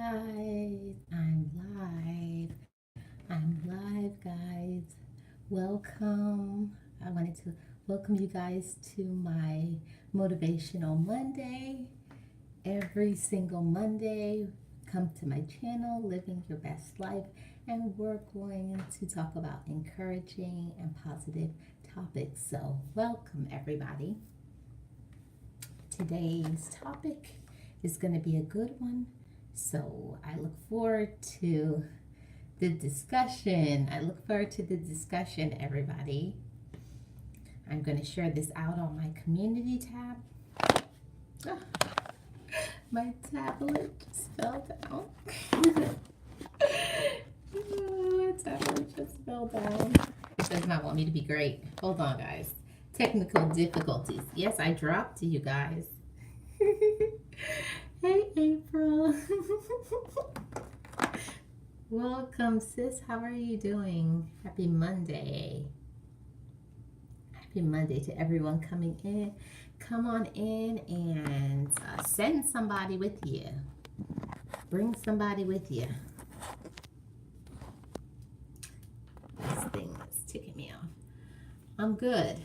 guys. I'm live, guys. Welcome. I wanted to welcome you guys to my Motivational Monday. Every single Monday, come to my channel, Living Your Best Life, and we're going to talk about encouraging and positive topics. So, welcome, everybody. Today's topic is going to be a good one. So I look forward to the discussion. Everybody. I'm going to share this out on my community tab. Ah, my tablet just fell down. My tablet just fell down. It does not want me to be great. Hold on, guys. Technical difficulties. Yes, I dropped you guys. Hey, April. Welcome, sis. How are you doing? Happy Monday. Happy Monday to everyone coming in. Come on in and send somebody with you. Bring somebody with you. This thing is ticking me off. I'm good.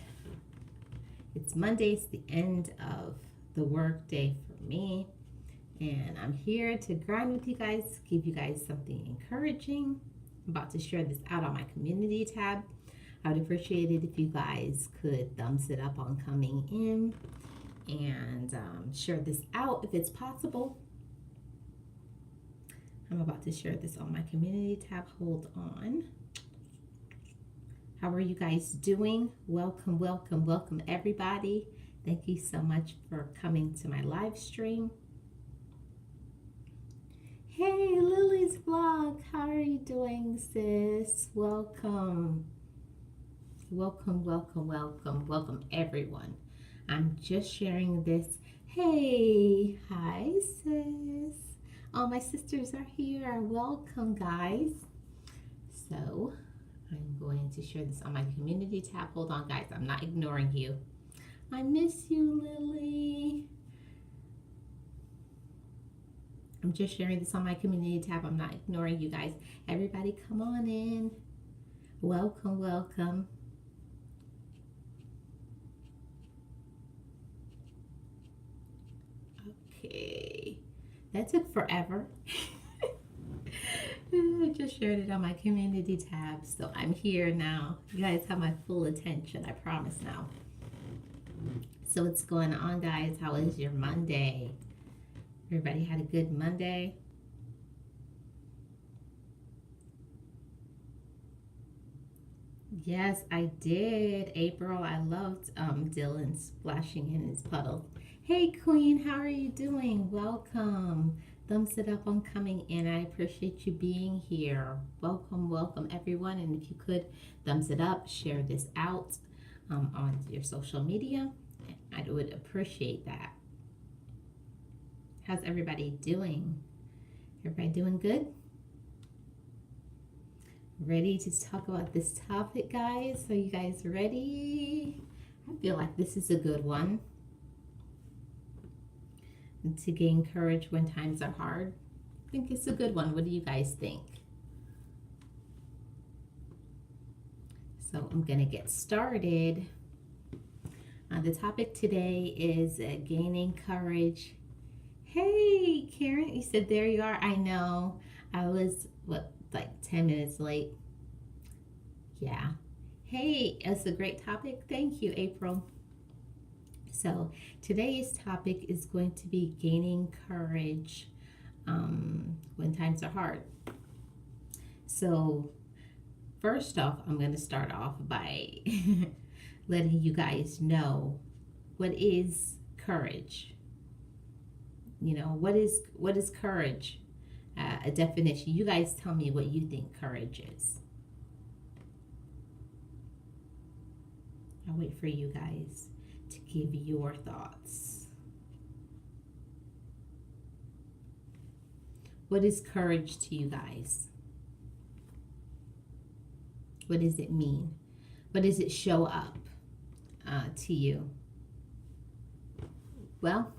It's Monday. It's the end of the work day for me. And I'm here to grind with you guys, give you guys something encouraging. I'm about to share this out on my community tab. I would appreciate it if you guys could thumbs it up on coming in and share this out if it's possible. I'm about to share this on my community tab. Hold on. How are you guys doing? Welcome, welcome, welcome, everybody. Thank you so much for coming to my live stream. Hey, Lily's vlog. How are you doing, sis? Welcome. Welcome, welcome, welcome, welcome, everyone. I'm just sharing this. Hey, hi, sis. All my sisters are here. Welcome, guys. So, I'm going to share this on my community tab. Hold on, guys. I'm not ignoring you. I miss you, Lily. I'm just sharing this on my community tab. I'm not ignoring you guys. Everybody come on in. Welcome, welcome. Okay. That took forever. I just shared it on my community tab. So I'm here now. You guys have my full attention. I promise now. So what's going on, guys? How is your Monday? Everybody had a good Monday? Yes, I did, April. I loved Dylan splashing in his puddle. Hey, Queen, how are you doing? Welcome. Thumbs it up on coming in. I appreciate you being here. Welcome, welcome, everyone. And if you could, thumbs it up, share this out on your social media. I would appreciate that. How's everybody doing? Everybody doing good? Ready to talk about this topic, guys? Are you guys ready? I feel like this is a good one. And to gain courage when times are hard. I think it's a good one. What do you guys think? So I'm going to get started. The topic today is gaining courage. Hey, Karen, you said there you are. I know. I was, like 10 minutes late. Yeah. Hey, it's a great topic. Thank you, April. So today's topic is going to be gaining courage when times are hard. So first off, I'm going to start off by letting you guys know what is courage. You know, what is courage? A definition. You guys tell me what you think courage is. I'll wait for you guys to give your thoughts. What is courage to you guys? What does it mean? What does it show up to you? Well,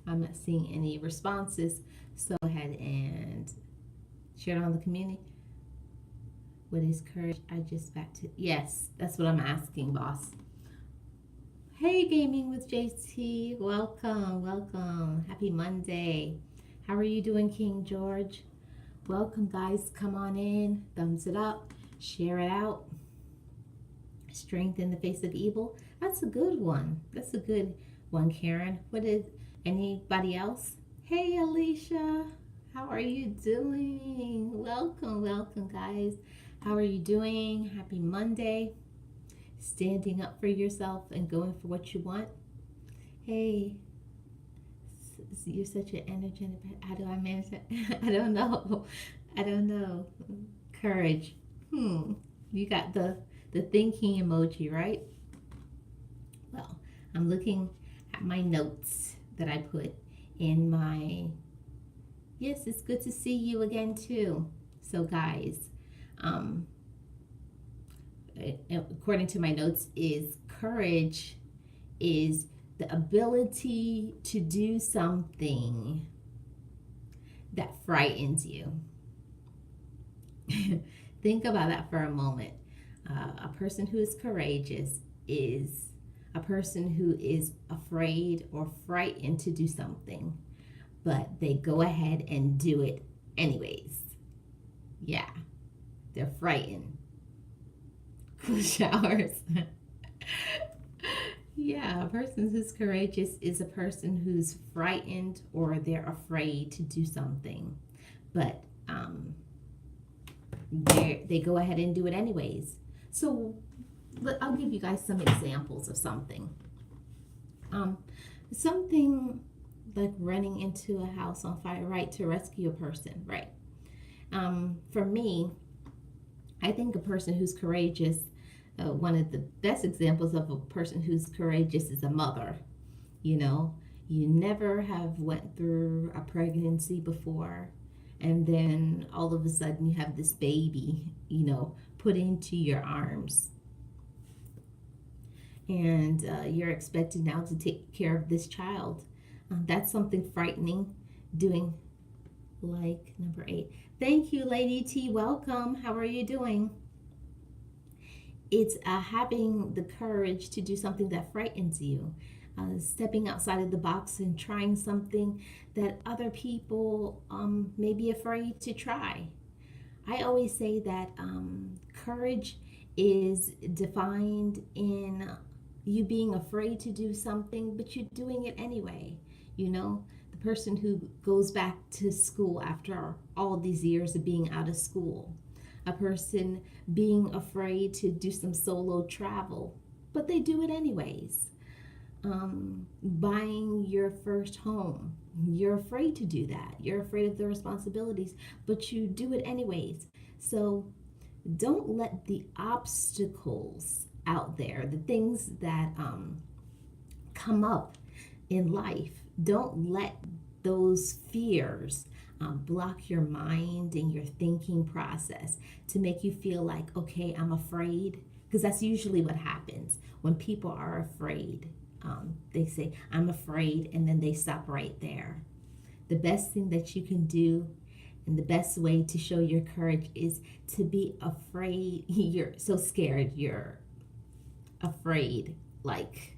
I'm not seeing any responses, so go ahead and Share it on the community. What is courage? I just back to yes. That's what I'm asking, boss. Hey, Gaming with JT. Welcome, welcome. Happy Monday. How are you doing, King George? Welcome, guys. Come on in. Thumbs it up. Share it out. Strength in the face of evil. That's a good one. That's a good one, Karen. What is anybody else? Hey, Alicia. How are you doing? Welcome, welcome, guys. How are you doing? Happy Monday. Standing up for yourself and going for what you want. Hey, you're such an energetic. How do I manage that? I don't know. I don't know. Courage. You got the thinking emoji, right? Well, I'm looking at my notes that I put in my. Yes, it's good to see you again too. So, guys, according to my notes, is courage is the ability to do something that frightens you. Think about that for a moment. A person who is courageous is a person who is afraid or frightened to do something, but they go ahead and do it anyways. Yeah, they're frightened. Cool showers. Yeah, a person who's courageous is a person who's frightened or they're afraid to do something, but they go ahead and do it anyways. So I'll give you guys some examples of something. Something like running into a house on fire, right, to rescue a person, right? For me, I think a person who's courageous, one of the best examples of a person who's courageous is a mother. You know, you never have went through a pregnancy before, and then all of a sudden you have this baby, put into your arms. And you're expected now to take care of this child. That's something frightening, doing like number 8. Thank you, Lady T. Welcome. How are you doing? It's having the courage to do something that frightens you. Stepping outside of the box and trying something that other people may be afraid to try. I always say that courage is defined in you being afraid to do something, but you're doing it anyway. The person who goes back to school after all these years of being out of school. A person being afraid to do some solo travel, but they do it anyways. Buying your first home. You're afraid to do that. You're afraid of the responsibilities, but you do it anyways. So don't let the obstacles out there, the things that come up in life, don't let those fears block your mind and your thinking process to make you feel like, okay, I'm afraid. Because that's usually what happens when people are afraid. They say, I'm afraid, and then they stop right there. The best thing that you can do and the best way to show your courage is to be afraid. You're so scared. You're afraid, like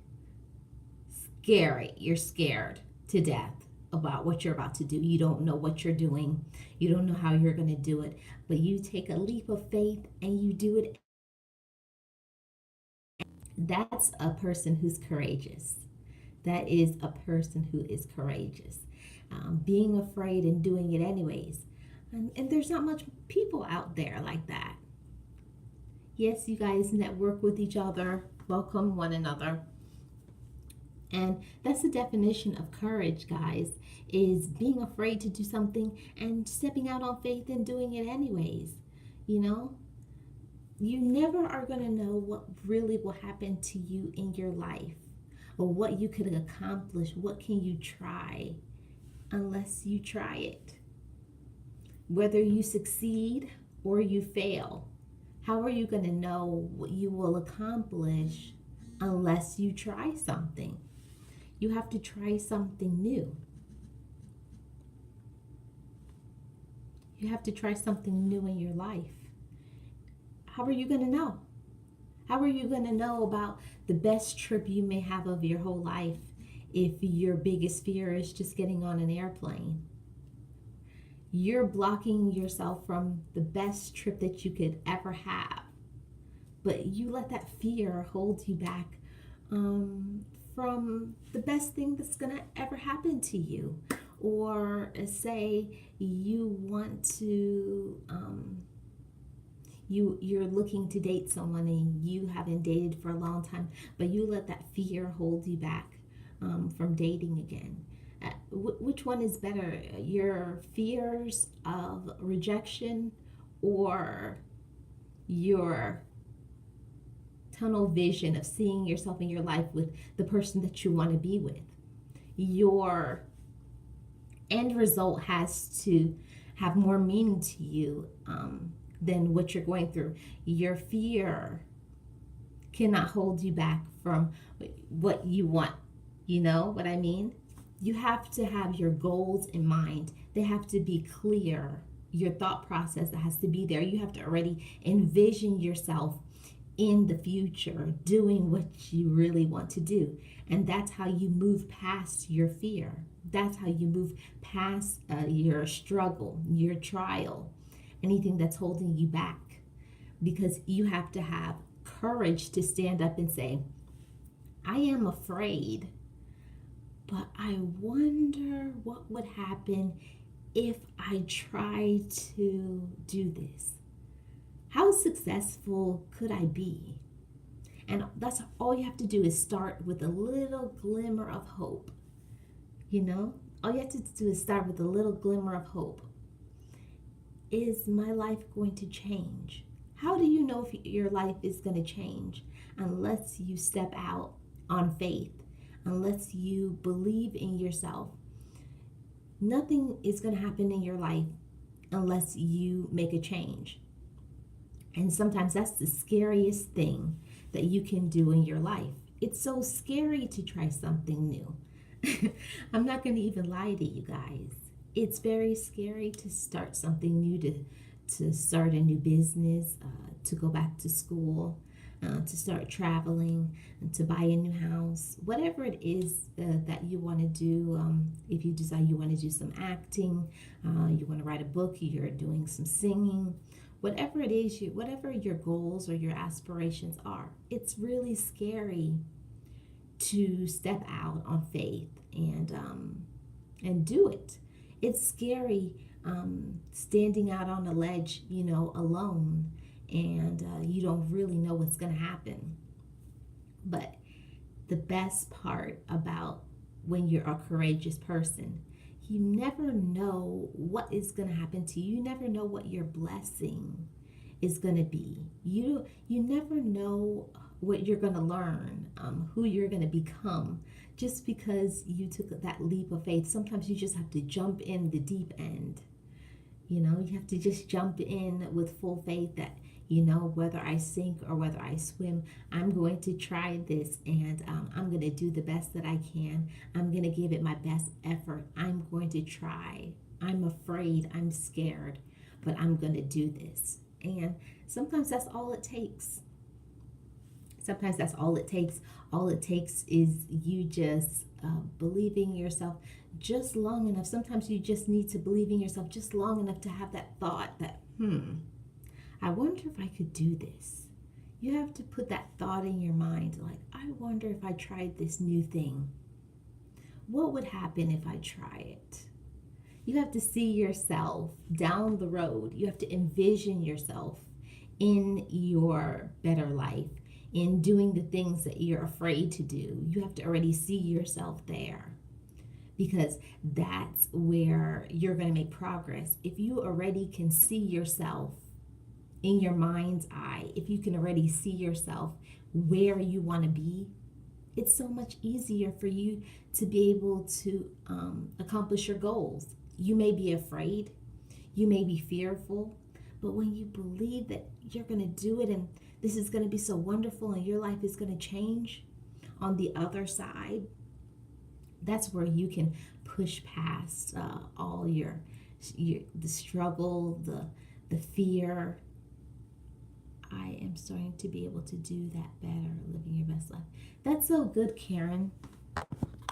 scary. You're scared to death about what you're about to do. You don't know what you're doing. You don't know how you're going to do it. But you take a leap of faith and you do it. That's a person who's courageous. That is a person who is courageous. Being afraid and doing it anyways. And there's not much people out there like that. Yes, you guys network with each other, welcome one another. And that's the definition of courage, guys, is being afraid to do something and stepping out on faith and doing it anyways. You never are going to know what really will happen to you in your life or what you could accomplish. What can you try unless you try it? Whether you succeed or you fail, how are you going to know what you will accomplish unless you try something? You have to try something new. You have to try something new in your life. How are you going to know? How are you going to know about the best trip you may have of your whole life if your biggest fear is just getting on an airplane? You're blocking yourself from the best trip that you could ever have. But you let that fear hold you back from the best thing that's going to ever happen to you. Or say you want to, you're looking to date someone and you haven't dated for a long time, but you let that fear hold you back from dating again. Which one is better, your fears of rejection or your tunnel vision of seeing yourself in your life with the person that you want to be with? Your end result has to have more meaning to you than what you're going through. Your fear cannot hold you back from what you want. You know what I mean? You have to have your goals in mind. They have to be clear. Your thought process has to be there. You have to already envision yourself in the future doing what you really want to do. And that's how you move past your fear. That's how you move past your struggle, your trial, anything that's holding you back. Because you have to have courage to stand up and say, I am afraid, but I wonder what would happen if I try to do this. How successful could I be? And that's all you have to do is start with a little glimmer of hope. You know, all you have to do is start with a little glimmer of hope. Is my life going to change? How do you know if your life is going to change? Unless you step out on faith, unless you believe in yourself. Nothing is going to happen in your life unless you make a change. And sometimes that's the scariest thing that you can do in your life. It's so scary to try something new. I'm not going to even lie to you guys. It's very scary to start something new, to start a new business, to go back to school, to start traveling, and to buy a new house. Whatever it is that you want to do, if you decide you want to do some acting, you want to write a book, you're doing some singing, whatever it is, whatever your goals or your aspirations are, it's really scary to step out on faith and do it. It's scary standing out on a ledge, alone, and you don't really know what's going to happen. But the best part about when you're a courageous person, you never know what is going to happen to you. You never know what your blessing is going to be. You never know what you're going to learn, who you're going to become, just because you took that leap of faith. Sometimes you just have to jump in the deep end. You have to just jump in with full faith that, whether I sink or whether I swim, I'm going to try this, and I'm going to do the best that I can. I'm going to give it my best effort. I'm going to try. I'm afraid. I'm scared, but I'm going to do this. And sometimes that's all it takes. Sometimes that's all it takes. All it takes is you just believing in yourself just long enough. Sometimes you just need to believe in yourself just long enough to have that thought that, I wonder if I could do this. You have to put that thought in your mind, like, I wonder if I tried this new thing. What would happen if I try it? You have to see yourself down the road. You have to envision yourself in your better life, in doing the things that you're afraid to do. You have to already see yourself there, because that's where you're going to make progress. If you already can see yourself in your mind's eye, if you can already see yourself where you want to be, it's so much easier for you to be able to accomplish your goals. You may be afraid, you may be fearful, but when you believe that you're going to do it and this is going to be so wonderful and your life is going to change on the other side, that's where you can push past all your the struggle, the fear. I am starting to be able to do that better, living your best life. That's so good, Karen.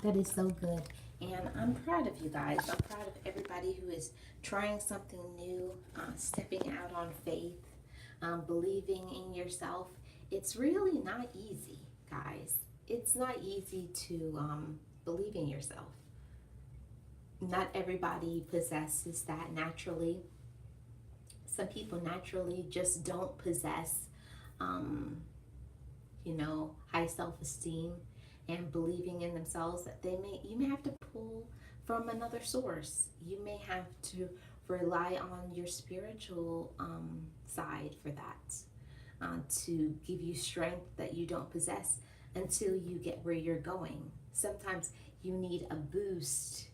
That is so good. And I'm proud of you guys. I'm proud of everybody who is trying something new, stepping out on faith, believing in yourself. It's really not easy, guys. It's not easy to believe in yourself. Not everybody possesses that naturally. Some people naturally just don't possess, um, high self-esteem and believing in themselves. That you may have to pull from another source. You may have to rely on your spiritual side for that, to give you strength that you don't possess until you get where you're going. Sometimes you need a boost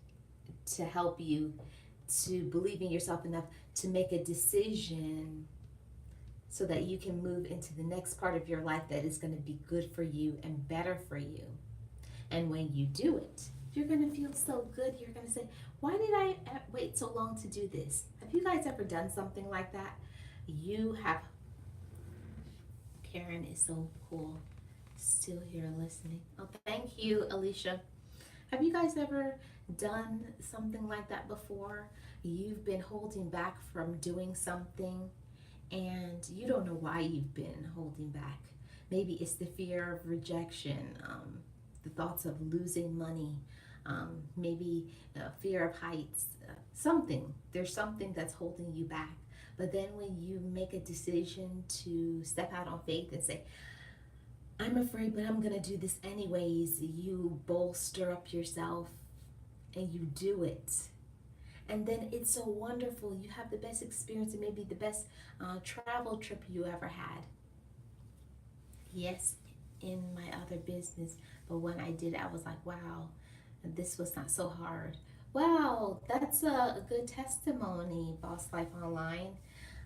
to help you to believe in yourself enough to make a decision so that you can move into the next part of your life that is going to be good for you and better for you. And when you do it, you're going to feel so good. You're going to say, why did I wait so long to do this? Have you guys ever done something like that? You have. Karen is so cool. Still here listening. Oh, thank you, Alicia. Have you guys ever done something like that before? You've been holding back from doing something and you don't know why you've been holding back. Maybe it's the fear of rejection, the thoughts of losing money, maybe fear of heights, something. There's something that's holding you back. But then when you make a decision to step out on faith and say, I'm afraid, but I'm going to do this anyways, you bolster up yourself and you do it. And then it's so wonderful. You have the best experience and maybe the best travel trip you ever had. Yes, in my other business, but when I did it, I was like, wow, this was not so hard. Wow, that's a good testimony, Boss Life Online.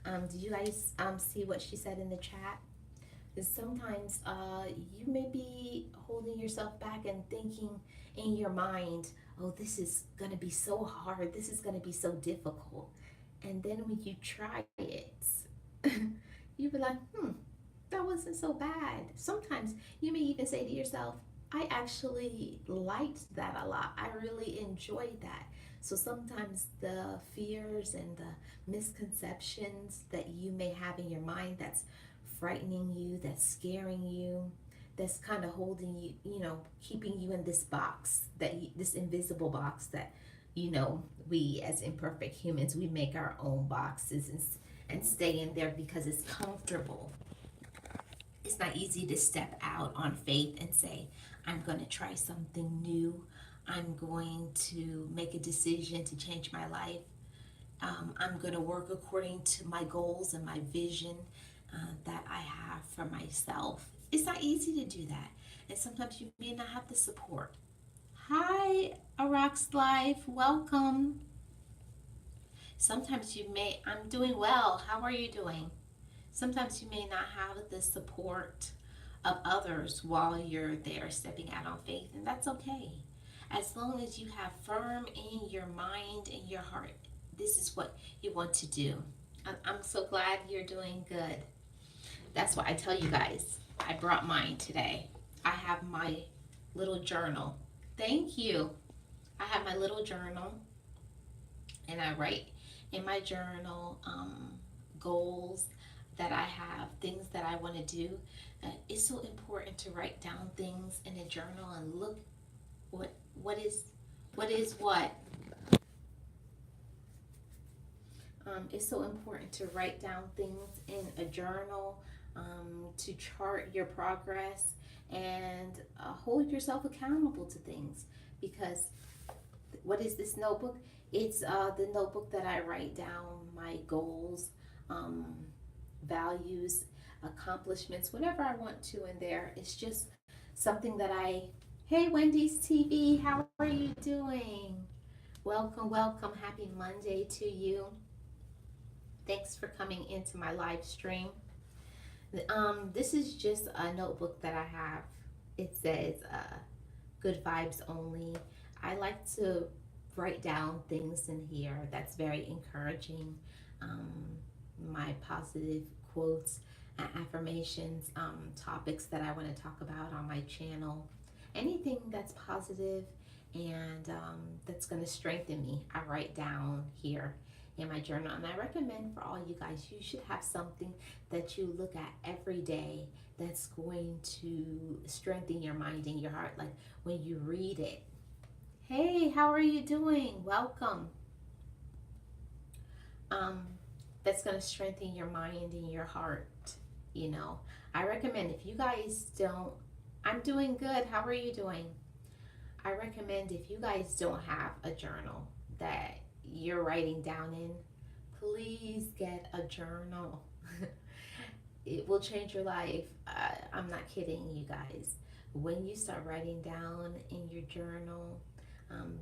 Do you guys see what she said in the chat? Is sometimes you may be holding yourself back and thinking in your mind, oh, this is going to be so hard. This is going to be so difficult. And then when you try it, you be like, that wasn't so bad. Sometimes you may even say to yourself, I actually liked that a lot. I really enjoyed that. So sometimes the fears and the misconceptions that you may have in your mind that's frightening you, that's scaring you, that's kind of holding you, keeping you in this box, this invisible box that, we as imperfect humans, we make our own boxes and stay in there because it's comfortable. It's not easy to step out on faith and say, I'm going to try something new. I'm going to make a decision to change my life. I'm going to work according to my goals and my vision that I have for myself. It's not easy to do that. And sometimes you may not have the support. Hi, Arax Life. Welcome. Sometimes I'm doing well. How are you doing? Sometimes you may not have the support of others while you're there stepping out on faith, and that's okay. As long as you have firm in your mind and your heart, this is what you want to do. I'm so glad you're doing good. That's why I tell you guys, I brought mine today. I have my little journal. Thank you. I have my little journal, and I write in my journal goals that I have, things that I want to do. It's so important to write down things in a journal and look what is what. It's so important to write down things in a journal, to chart your progress and hold yourself accountable to things. Because what is this notebook? It's the notebook that I write down my goals, values, accomplishments, whatever I want to in there. It's just something that hey, Wendy's TV, how are you doing? Welcome, welcome. Happy Monday to you. Thanks for coming into my live stream. This is just a notebook that I have. It says good vibes only. I like to write down things in here that's very encouraging. Um, my positive quotes and affirmations, topics that I want to talk about on my channel. Anything that's positive and that's going to strengthen me, I write down here in my journal. And I recommend for all you guys, you should have something that you look at every day that's going to strengthen your mind and your heart. Like when you read it, hey, how are you doing? Welcome. Um, that's going to strengthen your mind and your heart. You know, I recommend if you guys don't, I'm doing good. How are you doing? I recommend if you guys don't have a journal that you're writing down in, please get a journal. It will change your life. I'm not kidding, you guys. When you start writing down in your journal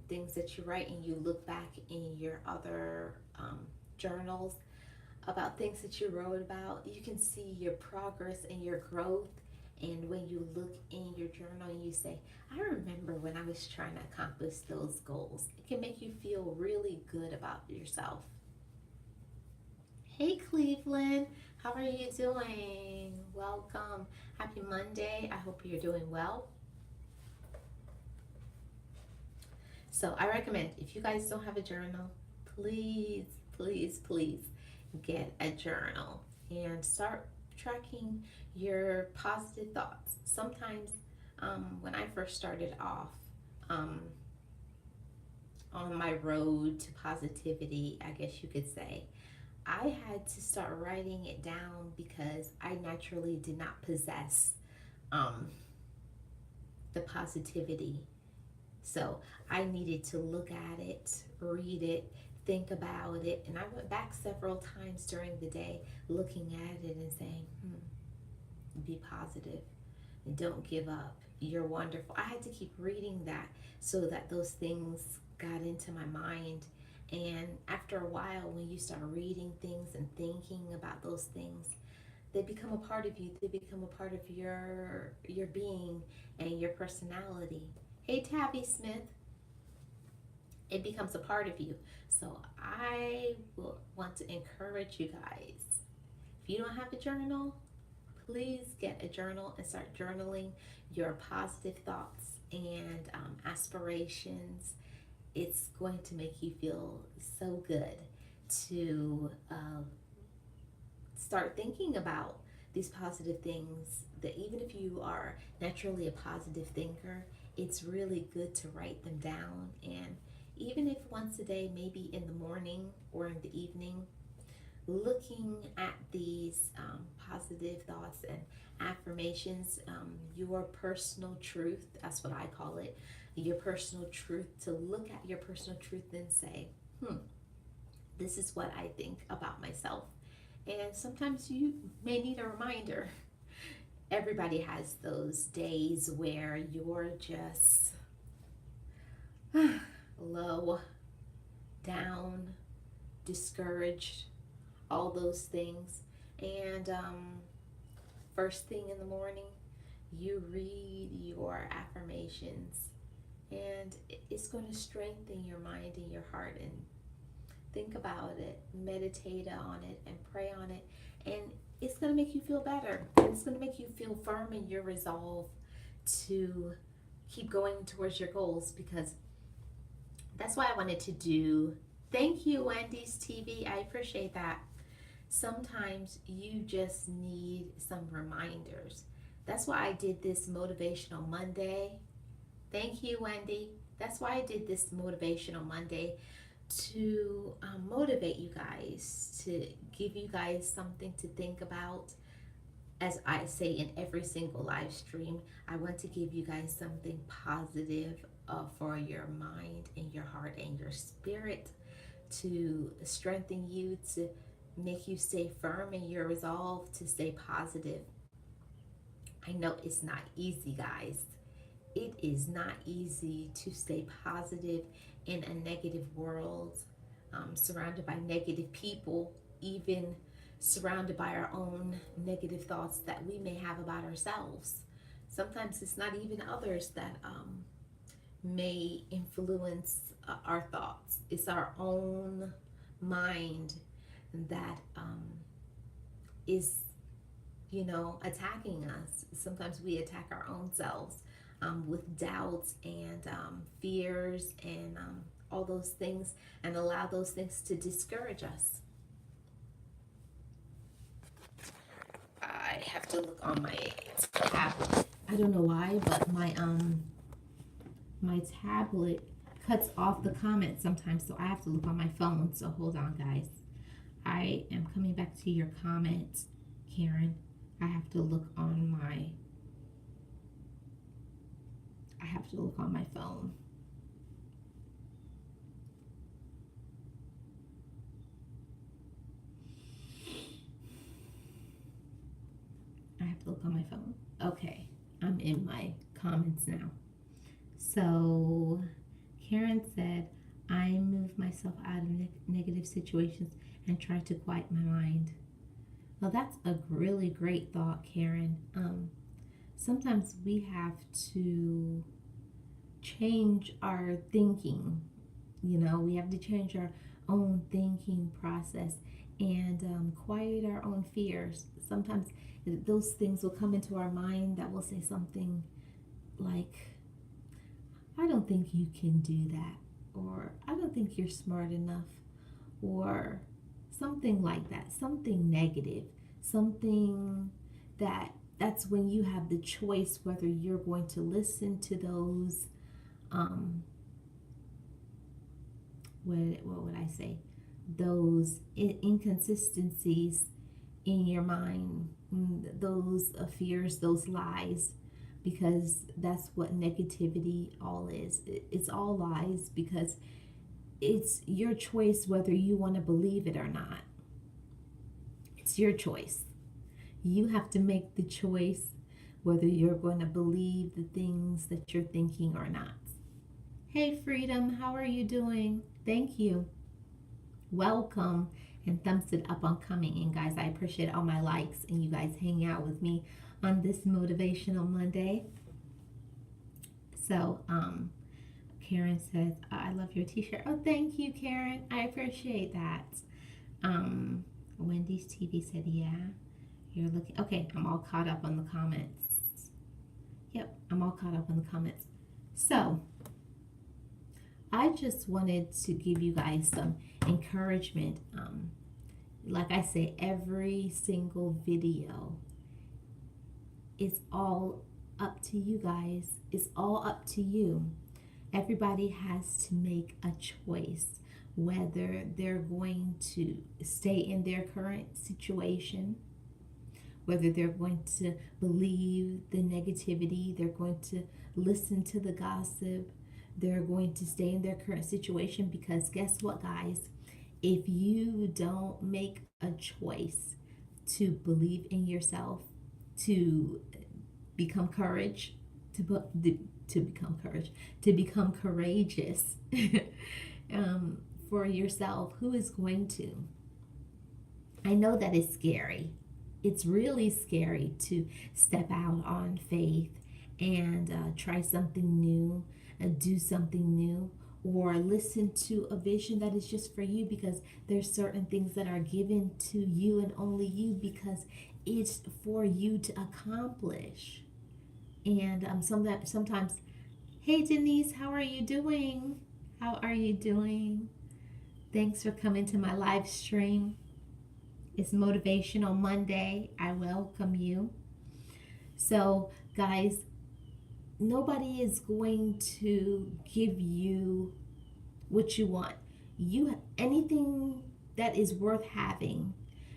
things that you write and you look back in your other journals about things that you wrote about, you can see your progress and your growth. And when you look in your journal and you say, I remember when I was trying to accomplish those goals, it can make you feel really good about yourself. Hey Cleveland, how are you doing? Welcome. Happy Monday. I hope you're doing well. So I recommend if you guys don't have a journal, please, please, please get a journal and start tracking your positive thoughts. Sometimes when I first started off um, on my road to positivity, I guess you could say, I had to start writing it down because I naturally did not possess um, the positivity. So I needed to look at it, read it, think about it. And I went back several times during the day looking at it and saying, be positive and don't give up. You're wonderful. I had to keep reading that so that those things got into my mind. And after a while, when you start reading things and thinking about those things, they become a part of you. They become a part of your being and your personality. Hey, Tabby Smith. It becomes a part of you. So I will want to encourage you guys. If you don't have a journal, please get a journal and start journaling your positive thoughts and aspirations. It's going to make you feel so good to start thinking about these positive things, that even if you are naturally a positive thinker, it's really good to write them down. And even if once a day, maybe in the morning or in the evening, looking at these positive thoughts and affirmations, your personal truth, that's what I call it, your personal truth, to look at your personal truth and say, this is what I think about myself. And sometimes you may need a reminder. Everybody has those days where you're just low, down, discouraged, all those things. And first thing in the morning, you read your affirmations, and it's going to strengthen your mind and your heart. And think about it, meditate on it, and pray on it. And it's going to make you feel better. And it's going to make you feel firm in your resolve to keep going towards your goals, because that's why I wanted to do. Thank you, Wendy's TV. I appreciate that. Sometimes you just need some reminders. That's why I did this Motivational Monday. Thank you, Wendy. That's why I did this Motivational Monday, to motivate you guys, to give you guys something to think about. As I say in every single live stream, I want to give you guys something positive for your mind and your heart and your spirit, to strengthen you, to make you stay firm in your resolve to stay positive. I know it's not easy, guys. It is not easy to stay positive in a negative world, surrounded by negative people, even surrounded by our own negative thoughts that we may have about ourselves. Sometimes it's not even others that may influence our thoughts. It's our own mind that is, attacking us. Sometimes we attack our own selves with doubts and fears and all those things, and allow those things to discourage us. I have to look on my tablet. I don't know why, but my tablet cuts off the comments sometimes, so I have to look on my phone. So hold on, guys. I am coming back to your comments, Karen. I have to look on my phone. I have to look on my phone. Okay, I'm in my comments now. So Karen said, I move myself out of negative situations and try to quiet my mind. Well, that's a really great thought, Karen. Sometimes we have to change our thinking. We have to change our own thinking process and quiet our own fears. Sometimes those things will come into our mind that will say something like, I don't think you can do that, or I don't think you're smart enough, or something like that, something negative, something that's when you have the choice whether you're going to listen to those what would I say, those inconsistencies in your mind, those fears, those lies, because that's what negativity all is. It's all lies, because it's your choice whether you want to believe it or not. It's your choice. You have to make the choice whether you're going to believe the things that you're thinking or not. Hey, Freedom, how are you doing? Thank you. Welcome, and thumbs it up on coming. And guys, I appreciate all my likes and you guys hanging out with me on this Motivational Monday. So, Karen says, I love your t-shirt. Oh, thank you, Karen. I appreciate that. Wendy's TV said, yeah, you're looking. Okay, I'm all caught up on the comments. Yep, I'm all caught up on the comments. So, I just wanted to give you guys some encouragement. Like I say, every single video is all up to you guys. It's all up to you. Everybody has to make a choice whether they're going to stay in their current situation, whether they're going to believe the negativity, they're going to listen to the gossip, they're going to stay in their current situation. Because guess what, guys? If you don't make a choice to believe in yourself, to become courage, to become courageous for yourself, who is going to? I know that it's scary. It's really scary to step out on faith and try something new, do something new, or listen to a vision that is just for you, because there's certain things that are given to you and only you, because it's for you to accomplish. And sometimes, hey Denise, how are you doing? How are you doing? Thanks for coming to my live stream. It's Motivational Monday. I welcome you. So, guys, nobody is going to give you what you want. Anything that is worth having,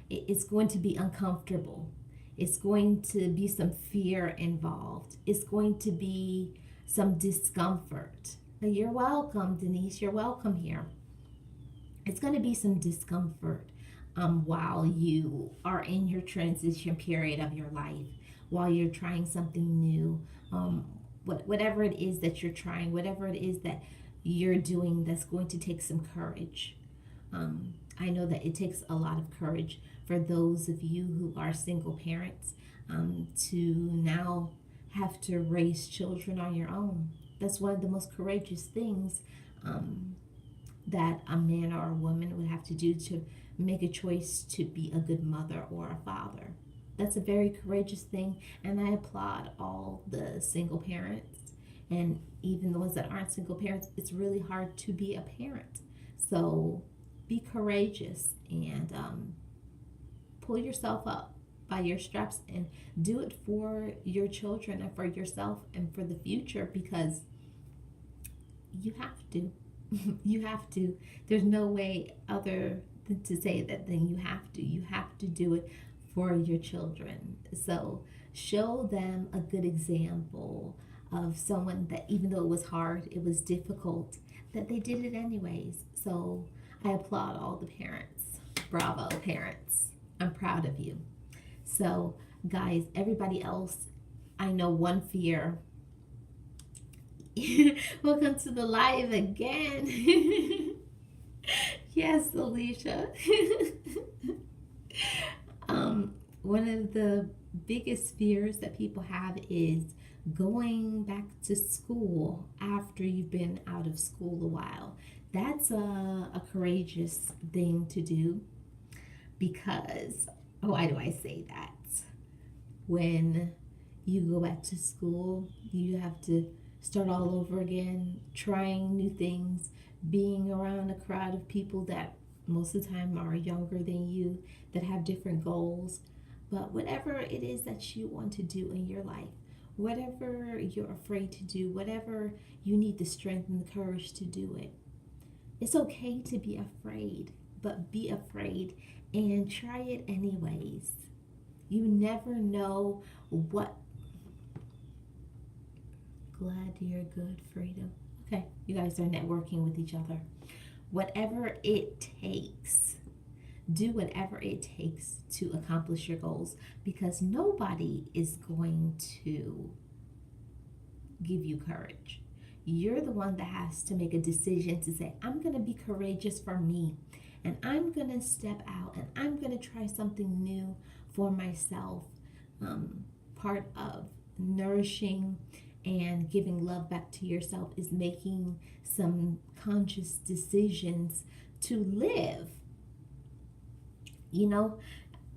it's going to be uncomfortable. It's going to be some fear involved. It's going to be some discomfort. You're welcome, Denise. You're welcome here. It's going to be some discomfort while you are in your transition period of your life, while you're trying something new, whatever it is that you're trying, whatever it is that you're doing, that's going to take some courage. I know that it takes a lot of courage for those of you who are single parents to now have to raise children on your own. That's one of the most courageous things that a man or a woman would have to do, to make a choice to be a good mother or a father. That's a very courageous thing, and I applaud all the single parents, and even the ones that aren't single parents. It's really hard to be a parent. So be courageous and pull yourself up by your straps and do it for your children and for yourself and for the future, because you have to. You have to. There's no way other than to say that then you have to. You have to do it for your children. So show them a good example of someone that, even though it was hard, it was difficult, that they did it anyways. So I applaud all the parents. Bravo, parents. I'm proud of you. So, guys, everybody else, I know one fear. Welcome to the live again. Yes, Alicia. One of the biggest fears that people have is going back to school after you've been out of school a while. That's a courageous thing to do, because, why do I say that? When you go back to school, you have to start all over again, trying new things, being around a crowd of people that most of the time are younger than you, that have different goals. But whatever it is that you want to do in your life, whatever you're afraid to do, whatever you need the strength and the courage to do it, it's okay to be afraid, but be afraid and try it anyways. You never know what. Glad you're good, Freedom. Okay, you guys are networking with each other. Whatever it takes, do whatever it takes to accomplish your goals, because nobody is going to give you courage. You're the one that has to make a decision to say, I'm going to be courageous for me, and I'm going to step out, and I'm going to try something new for myself. Part of nourishing and giving love back to yourself is making some conscious decisions to live. You know,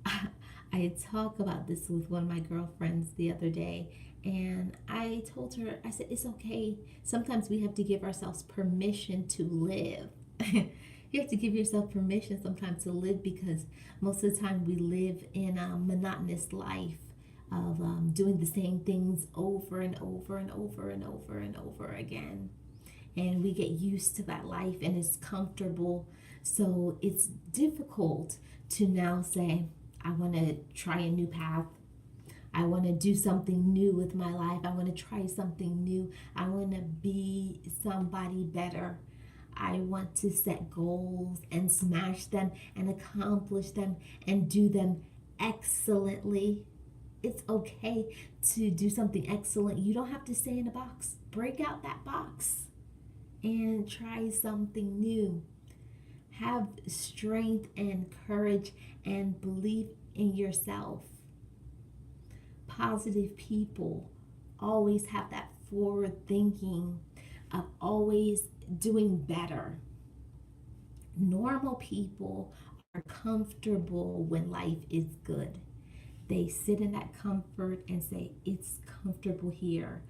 I talk about this with one of my girlfriends the other day, and I told her, I said, it's okay. Sometimes we have to give ourselves permission to live. You have to give yourself permission sometimes to live, because most of the time we live in a monotonous life of doing the same things over and over and over and over and over again. And we get used to that life, and it's comfortable. So it's difficult to now say, I want to try a new path. I want to do something new with my life. I want to try something new. I want to be somebody better. I want to set goals and smash them and accomplish them and do them excellently. It's okay to do something excellent. You don't have to stay in a box. Break out that box and try something new. Have strength and courage and belief in yourself. Positive people always have that forward thinking of always doing better. Normal people are comfortable when life is good. They sit in that comfort and say, it's comfortable here.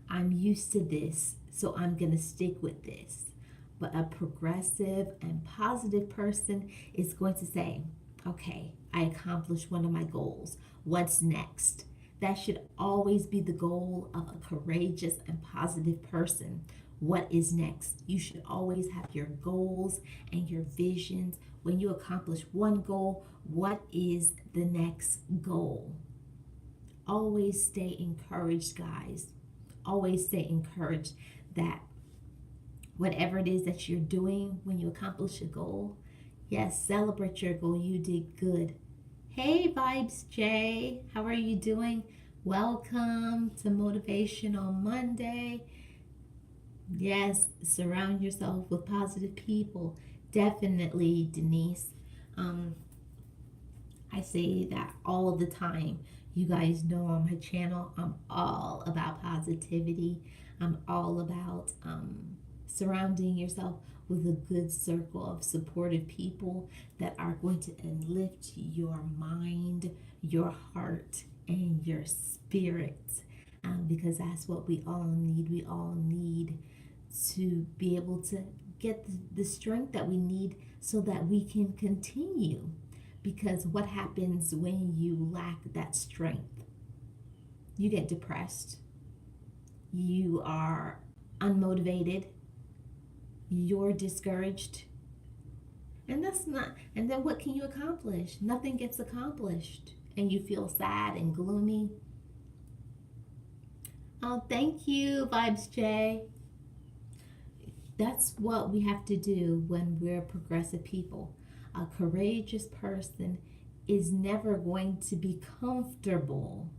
I'm used to this, so I'm going to stick with this. But a progressive and positive person is going to say, okay, I accomplished one of my goals. What's next? That should always be the goal of a courageous and positive person. What is next? You should always have your goals and your visions. When you accomplish one goal, what is the next goal? Always stay encouraged, guys. Always stay encouraged that whatever it is that you're doing when you accomplish a goal, yes, celebrate your goal. You did good. Hey, Vibes J, how are you doing? Welcome to Motivational Monday. Yes, surround yourself with positive people. Definitely, Denise. I say that all the time. You guys know on my channel, I'm all about positivity. I'm all about surrounding yourself with a good circle of supportive people that are going to lift your mind, your heart, and your spirit. Because that's what we all need. We all need to be able to get the strength that we need so that we can continue. Because what happens when you lack that strength? You get depressed, you are unmotivated, you're discouraged, and then what can you accomplish? Nothing gets accomplished, and you feel sad and gloomy. Oh, thank you, Vibes J. That's what we have to do when we're progressive people. A courageous person is never going to be comfortable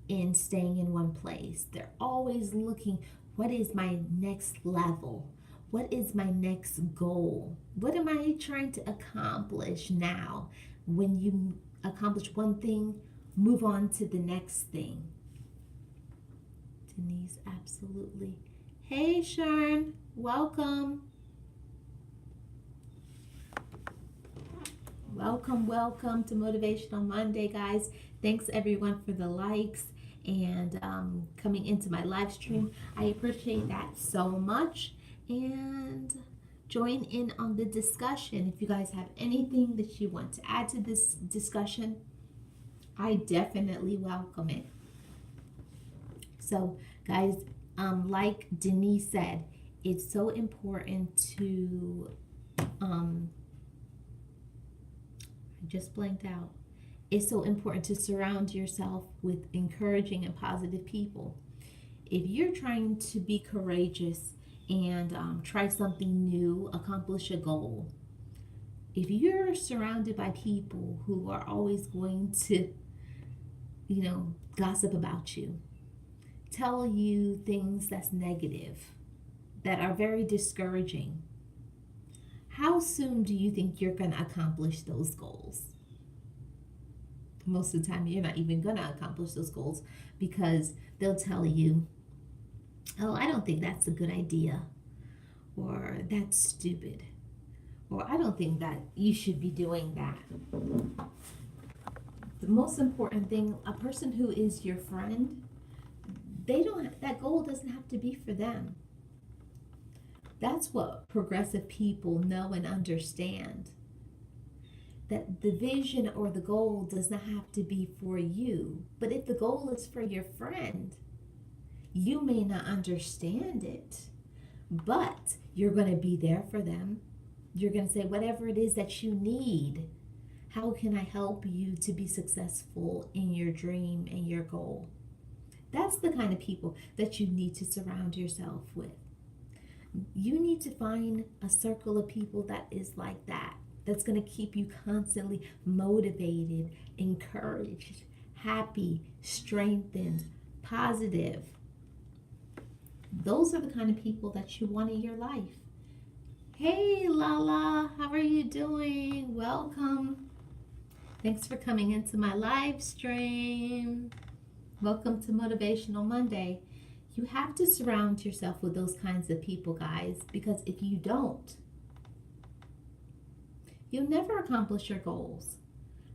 in staying in one place. They're always looking, what is my next level? What is my next goal? What am I trying to accomplish now? When you accomplish one thing, move on to the next thing. Denise, absolutely. Hey, Sharon, welcome. Welcome to Motivational Monday, guys. Thanks everyone for the likes and coming into my live stream. I appreciate that so much. And join in on the discussion. If you guys have anything that you want to add to this discussion, I definitely welcome it. So, guys, like Denise said, it's so important to I just blanked out. It's so important to surround yourself with encouraging and positive people. If you're trying to be courageous and try something new, accomplish a goal, if you're surrounded by people who are always going to, gossip about you, tell you things that's negative, that are very discouraging, how soon do you think you're going to accomplish those goals? Most of the time, you're not even going to accomplish those goals because they'll tell you, oh, I don't think that's a good idea, or that's stupid, or I don't think that you should be doing that. The most important thing, a person who is your friend, that goal doesn't have to be for them. That's what progressive people know and understand. That the vision or the goal does not have to be for you. But if the goal is for your friend, you may not understand it, but you're going to be there for them. You're going to say, whatever it is that you need, how can I help you to be successful in your dream and your goal? That's the kind of people that you need to surround yourself with. You need to find a circle of people that is like that, that's going to keep you constantly motivated, encouraged, happy, strengthened, positive. Those are the kind of people that you want in your life. Hey, Lala, how are you doing? Welcome. Thanks for coming into my live stream. Welcome to Motivational Monday. You have to surround yourself with those kinds of people, guys, because if you don't, you'll never accomplish your goals.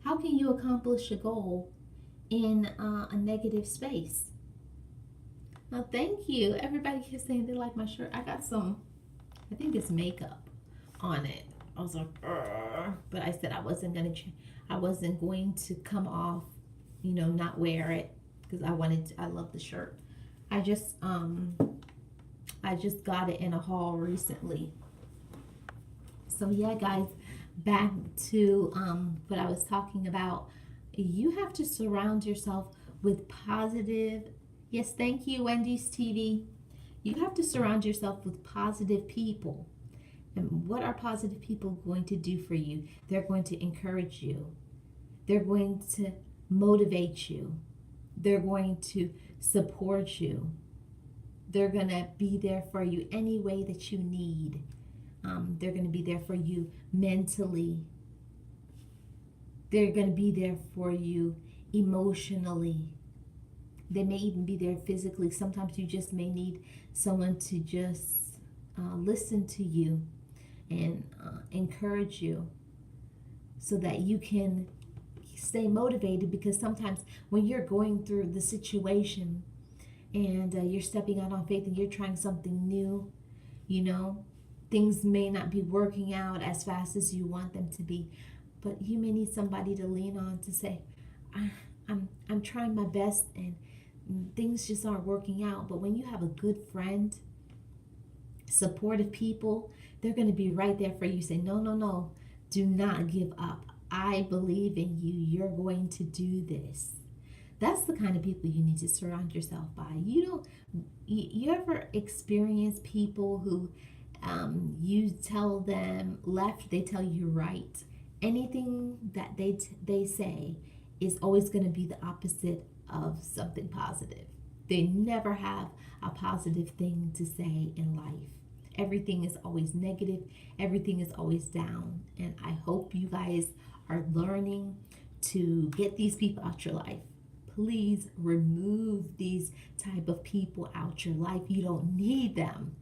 How can you accomplish a goal in a negative space? Now, thank you. Everybody keeps saying they like my shirt. I got some, I think it's makeup on it. I was like, but I said I wasn't going to come off, not wear it because I love the shirt. I just got it in a haul recently. So yeah, guys, back to what I was talking about. You have to surround yourself with positive. Yes, thank you, Wendy's TV. You have to surround yourself with positive people. And what are positive people going to do for you? They're going to encourage you. They're going to motivate you. They're going to support you. They're going to be there for you any way that you need. They're going to be there for you mentally. They're going to be there for you emotionally. They may even be there physically. Sometimes you just may need someone to just listen to you and encourage you so that you can stay motivated, because sometimes when you're going through the situation and you're stepping out on faith and you're trying something new, you know, things may not be working out as fast as you want them to be, but you may need somebody to lean on to say, I'm trying my best and things just aren't working out. But when you have a good friend, supportive people, they're going to be right there for you. Say, no, no, no, do not give up. I believe in you. You're going to do this. That's the kind of people you need to surround yourself by. You ever experience people who you tell them left, they tell you right. Anything that they say is always going to be the opposite of something positive. They never have a positive thing to say in life. Everything is always negative. Everything is always down. And I hope you guys are learning to get these people out your life. Please remove these type of people out your life. You don't need them.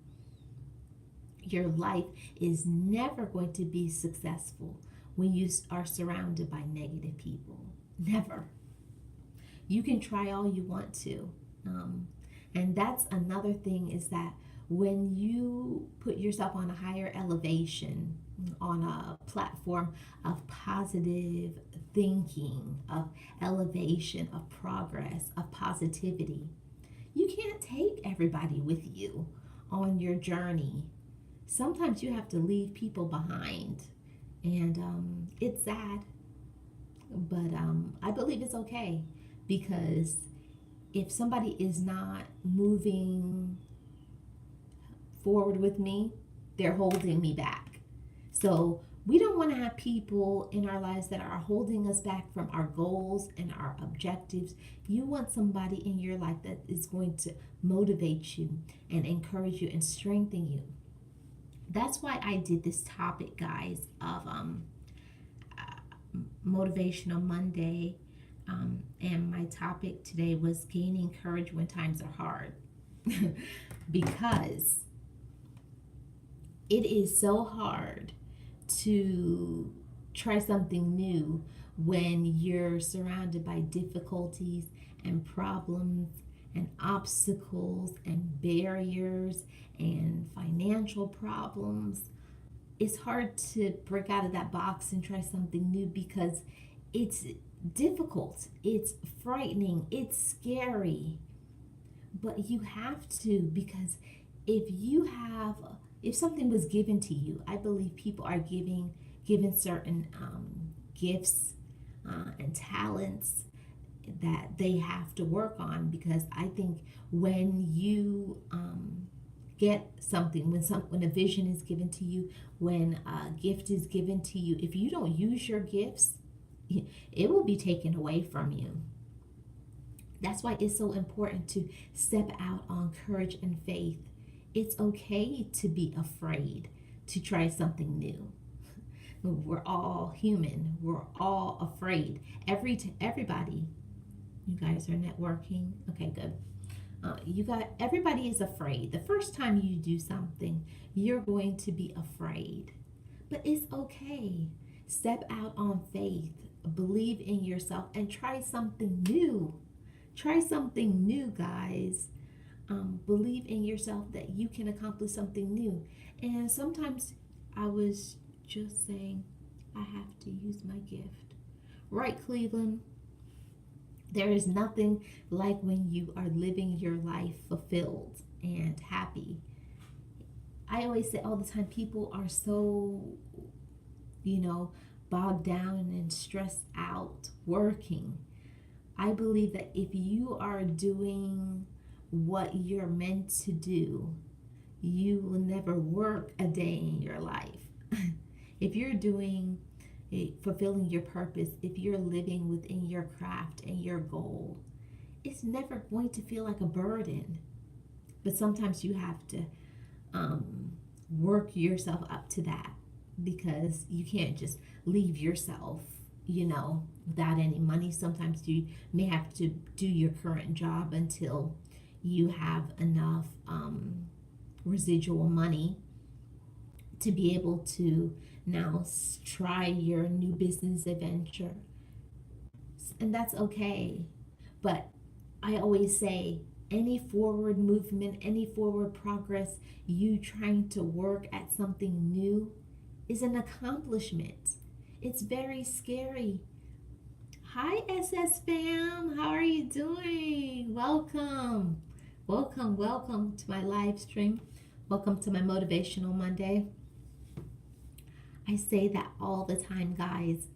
Your life is never going to be successful when you are surrounded by negative people. Never. You can try all you want to. And that's another thing, is that when you put yourself on a higher elevation, on a platform of positive thinking, of elevation, of progress, of positivity, you can't take everybody with you on your journey. Sometimes you have to leave people behind, and it's sad, but I believe it's okay, because if somebody is not moving forward with me, they're holding me back. So we don't want to have people in our lives that are holding us back from our goals and our objectives. You want somebody in your life that is going to motivate you and encourage you and strengthen you. That's why I did this topic, guys, of Motivational Monday. And my topic today was gaining courage when times are hard. Because it is so hard to try something new when you're surrounded by difficulties and problems and obstacles and barriers and financial problems. It's hard to break out of that box and try something new, because it's difficult, it's frightening, it's scary. But you have to, because if something was given to you, I believe people are given certain gifts and talents that they have to work on. Because I think when you get something, when a vision is given to you, when a gift is given to you, if you don't use your gifts, it will be taken away from you. That's why it's so important to step out on courage and faith. It's okay to be afraid to try something new. We're all human. We're all afraid. Everybody. You guys are networking. Okay, good. Everybody is afraid. The first time you do something, you're going to be afraid. But it's okay. Step out on faith. Believe in yourself and try something new. Try something new, guys. Believe in yourself that you can accomplish something new. And sometimes I was just saying, I have to use my gift. Right, Cleveland? There is nothing like when you are living your life fulfilled and happy. I always say all the time, people are so, bogged down and stressed out working. I believe that if you are doing what you're meant to do, you will never work a day in your life. If you're fulfilling your purpose, if you're living within your craft and your goal, it's never going to feel like a burden. But sometimes you have to work yourself up to that, because you can't just leave yourself, without any money. Sometimes you may have to do your current job until you have enough residual money to be able to now try your new business adventure. And that's okay. But I always say, any forward movement, any forward progress, you trying to work at something new is an accomplishment. It's very scary. Hi, SS fam. How are you doing? Welcome. Welcome to my live stream. Welcome to my Motivational Monday. I say that all the time, guys.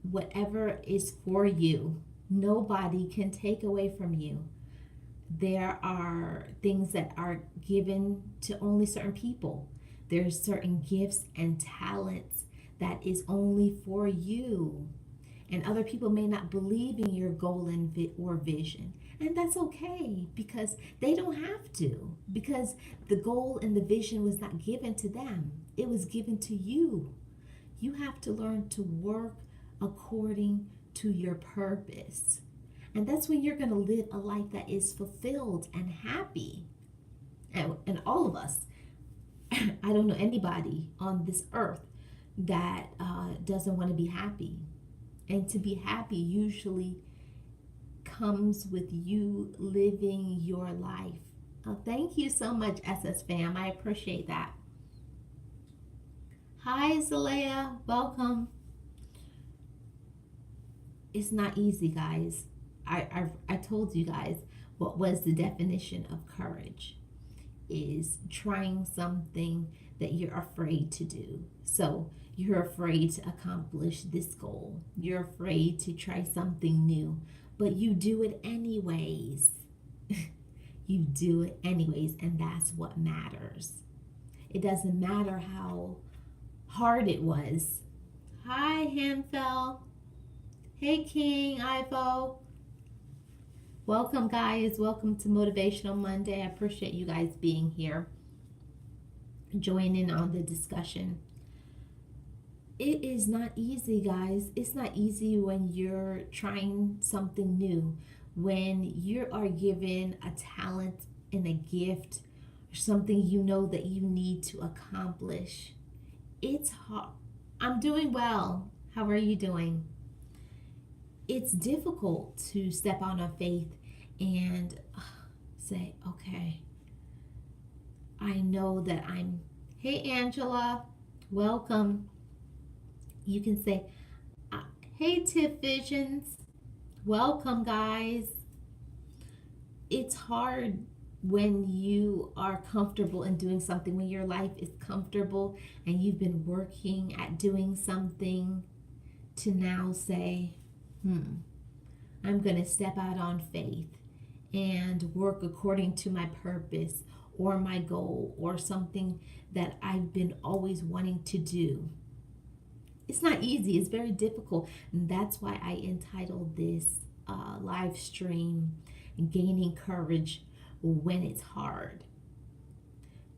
Whatever is for you, nobody can take away from you. There are things that are given to only certain people. There's certain gifts and talents that is only for you. And other people may not believe in your goal or vision. And that's okay, because they don't have to. Because the goal and the vision was not given to them. It was given to you. You have to learn to work according to your purpose. And that's when you're going to live a life that is fulfilled and happy. And all of us, I don't know anybody on this earth that doesn't want to be happy. And to be happy usually comes with you living your life. Oh, thank you so much, SS Fam. I appreciate that. Hi, Zalea. Welcome. It's not easy, guys. I told you guys what was the definition of courage. Is trying something that you're afraid to do. So you're afraid to accomplish this goal. You're afraid to try something new, but you do it anyways. You do it anyways, and that's what matters. It doesn't matter how hard it was. Hi, Hanfel. Hey, King, Ivo. Welcome, guys. Welcome to Motivational Monday. I appreciate you guys being here, joining on the discussion. It is not easy, guys. It's not easy when you're trying something new, when you are given a talent and a gift or something that you need to accomplish. It's hard. I'm doing well. How are you doing? It's difficult to step out on faith and say, okay, I know that hey, Angela, welcome. You can say, hey, Tiff Visions, welcome, guys. It's hard when you are comfortable in doing something, when your life is comfortable and you've been working at doing something, to now say, I'm going to step out on faith and work according to my purpose or my goal or something that I've been always wanting to do. It's not easy. It's very difficult. And that's why I entitled this live stream, Gaining Courage When It's Hard.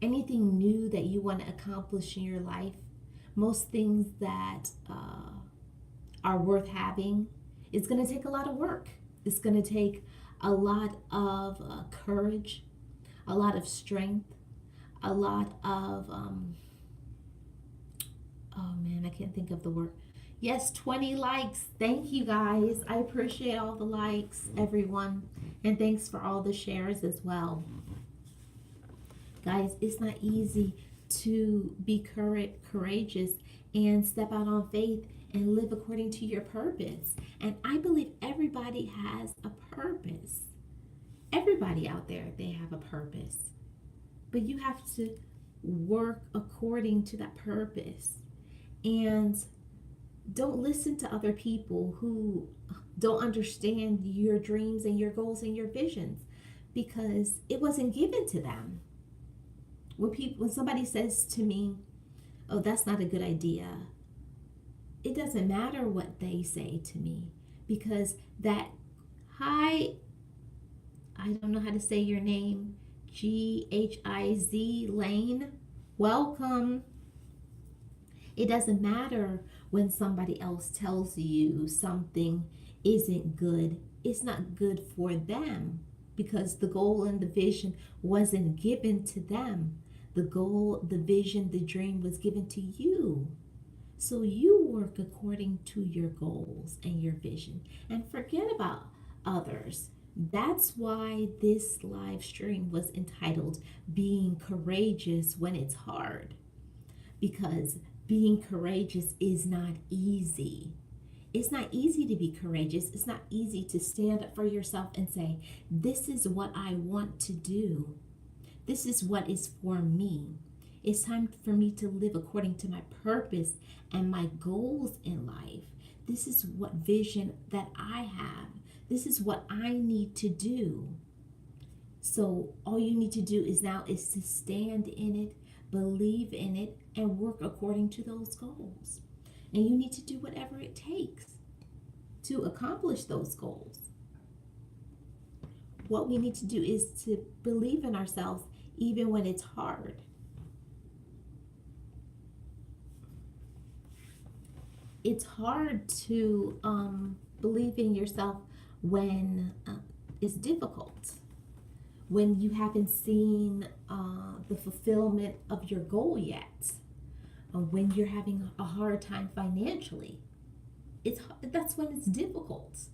Anything new that you want to accomplish in your life, most things that are worth having, it's going to take a lot of work. It's going to take a lot of courage, a lot of strength, a lot of, oh man, I can't think of the word. Yes, 20 likes. Thank you, guys. I appreciate all the likes, everyone. And thanks for all the shares as well. Guys, it's not easy to be courageous and step out on faith and live according to your purpose. And I believe everybody has a purpose. Everybody out there, they have a purpose. But you have to work according to that purpose. And don't listen to other people who don't understand your dreams and your goals and your visions, because it wasn't given to them. When somebody says to me, oh, that's not a good idea, it doesn't matter what they say to me, because I don't know how to say your name, Ghiz Lane, welcome. It doesn't matter when somebody else tells you something isn't good, it's not good for them because the goal and the vision wasn't given to them. The goal, the vision, the dream was given to you. So you work according to your goals and your vision and forget about others. That's why this live stream was entitled Being Courageous When It's Hard, because being courageous is not easy. It's not easy to be courageous. It's not easy to stand up for yourself and say, this is what I want to do. This is what is for me. It's time for me to live according to my purpose and my goals in life. This is what vision that I have. This is what I need to do. So all you need to do is to stand in it, believe in it, and work according to those goals. And you need to do whatever it takes to accomplish those goals. What we need to do is to believe in ourselves even when it's hard. It's hard to believe in yourself when it's difficult, when you haven't seen the fulfillment of your goal yet, when you're having a hard time financially. That's when it's difficult.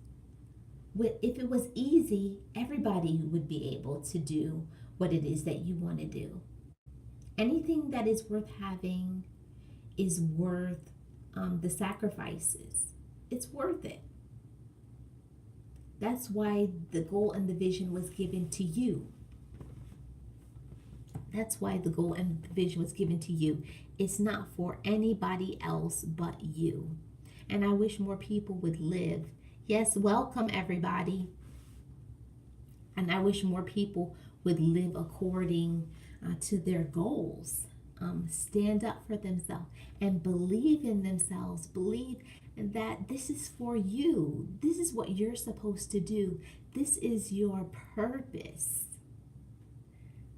If it was easy, everybody would be able to do what it is that you want to do. Anything that is worth having is worth the sacrifices. It's worth it. That's why the goal and the vision was given to you. That's why the goal and the vision was given to you. It's not for anybody else but you. And I wish more people would live. Yes, welcome everybody. And I wish more people would live according to their goals. Stand up for themselves and believe in themselves. Believe that this is for you. This is what you're supposed to do. This is your purpose.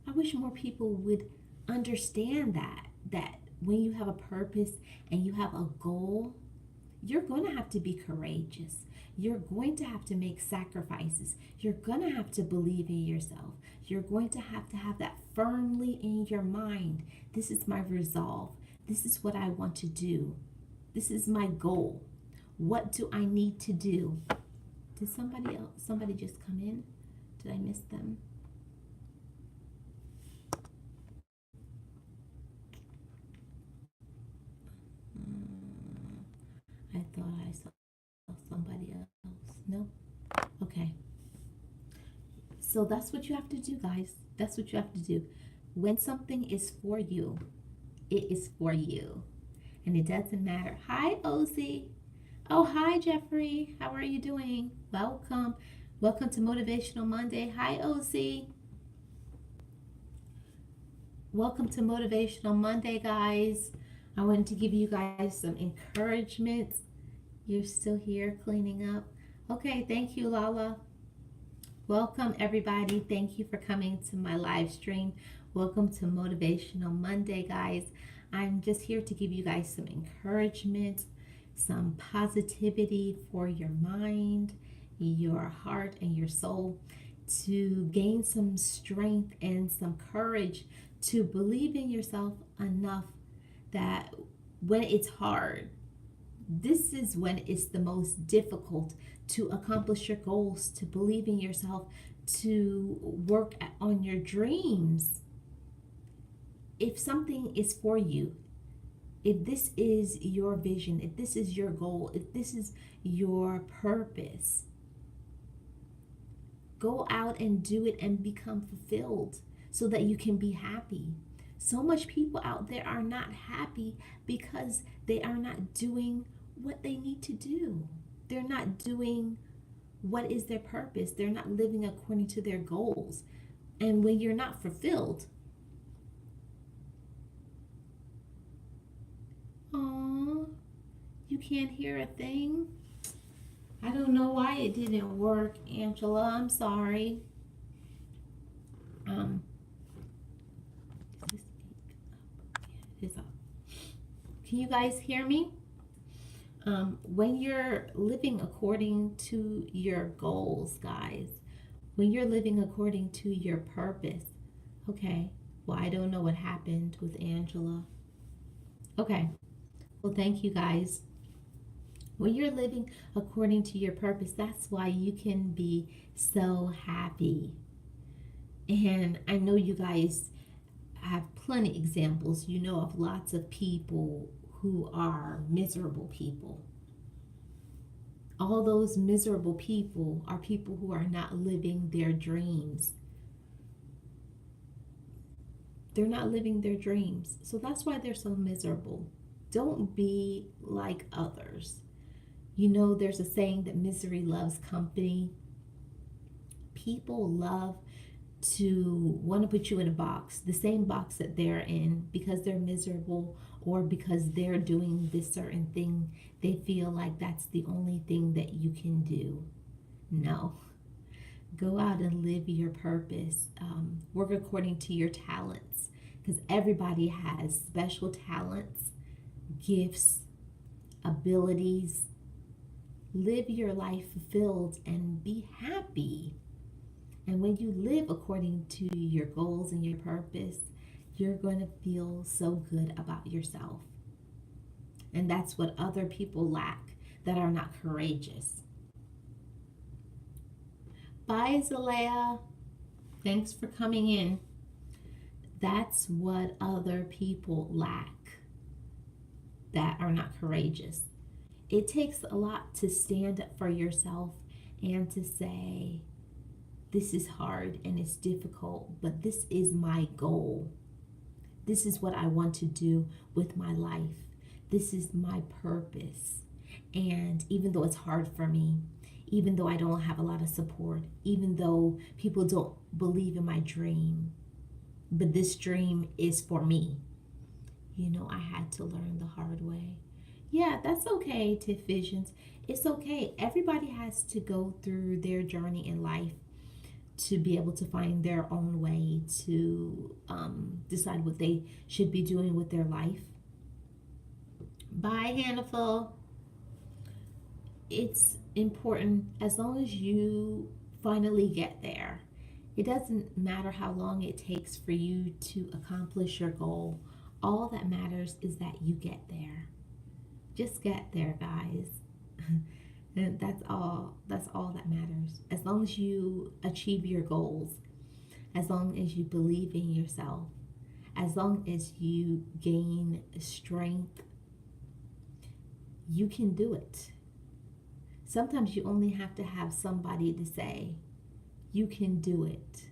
I wish more people would understand that when you have a purpose and you have a goal, you're going to have to be courageous. You're going to have to make sacrifices. You're going to have to believe in yourself. You're going to have that firmly in your mind. This is my resolve. This is what I want to do. This is my goal. What do I need to do? Did somebody just come in? Did I miss them? I thought I saw somebody else. No? Okay. So that's what you have to do, guys. That's what you have to do. When something is for you, it is for you. And it doesn't matter. Hi, Ozzy. Oh, hi, Jeffrey. How are you doing? Welcome. Welcome to Motivational Monday. Hi, Ozzy. Welcome to Motivational Monday, guys. I wanted to give you guys some encouragement. You're still here cleaning up. Okay, thank you, Lala. Welcome, everybody. Thank you for coming to my live stream. Welcome to Motivational Monday, guys. I'm just here to give you guys some encouragement, some positivity for your mind, your heart, and your soul, to gain some strength and some courage to believe in yourself enough that when it's hard, this is when it's the most difficult to accomplish your goals, to believe in yourself, to work on your dreams. If something is for you, if this is your vision, if this is your goal, if this is your purpose, go out and do it and become fulfilled so that you can be happy. So much people out there are not happy because they are not doing what they need to do. They're not doing what is their purpose. They're not living according to their goals. And when you're not fulfilled, oh, you can't hear a thing? I don't know why it didn't work, Angela. I'm sorry. Is this up? Yeah, it is up. Can you guys hear me? When you're living according to your goals, guys, when you're living according to your purpose, okay, well, I don't know what happened with Angela. Okay, well, thank you guys. When you're living according to your purpose, that's why you can be so happy. And I know you guys have plenty examples. You know of lots of people who are miserable people. All those miserable people are people who are not living their dreams. They're not living their dreams. So that's why they're so miserable. Don't be like others. You know, there's a saying that misery loves company. People love to want to put you in a box, the same box that they're in, because they're miserable or because they're doing this certain thing. They feel like that's the only thing that you can do. No. Go out and live your purpose. Work according to your talents, because everybody has special talents, gifts, abilities. Live your life fulfilled and be happy. And when you live according to your goals and your purpose, you're going to feel so good about yourself. And that's what other people lack that are not courageous. Bye, Zalea. Thanks for coming in. That's what other people lack that are not courageous. It takes a lot to stand up for yourself and to say, this is hard and it's difficult, but this is my goal. This is what I want to do with my life. This is my purpose. And even though it's hard for me, even though I don't have a lot of support, even though people don't believe in my dream, but this dream is for me. You know, I had to learn the hard way. Yeah, that's okay, Tiff Visions. It's okay. Everybody has to go through their journey in life to be able to find their own way to decide what they should be doing with their life. Bye, Hannaful. It's important as long as you finally get there. It doesn't matter how long it takes for you to accomplish your goal. All that matters is that you get there. Just get there, guys. And that's all that matters. As long as you achieve your goals, as long as you believe in yourself, as long as you gain strength, you can do it. Sometimes you only have to have somebody to say, you can do it.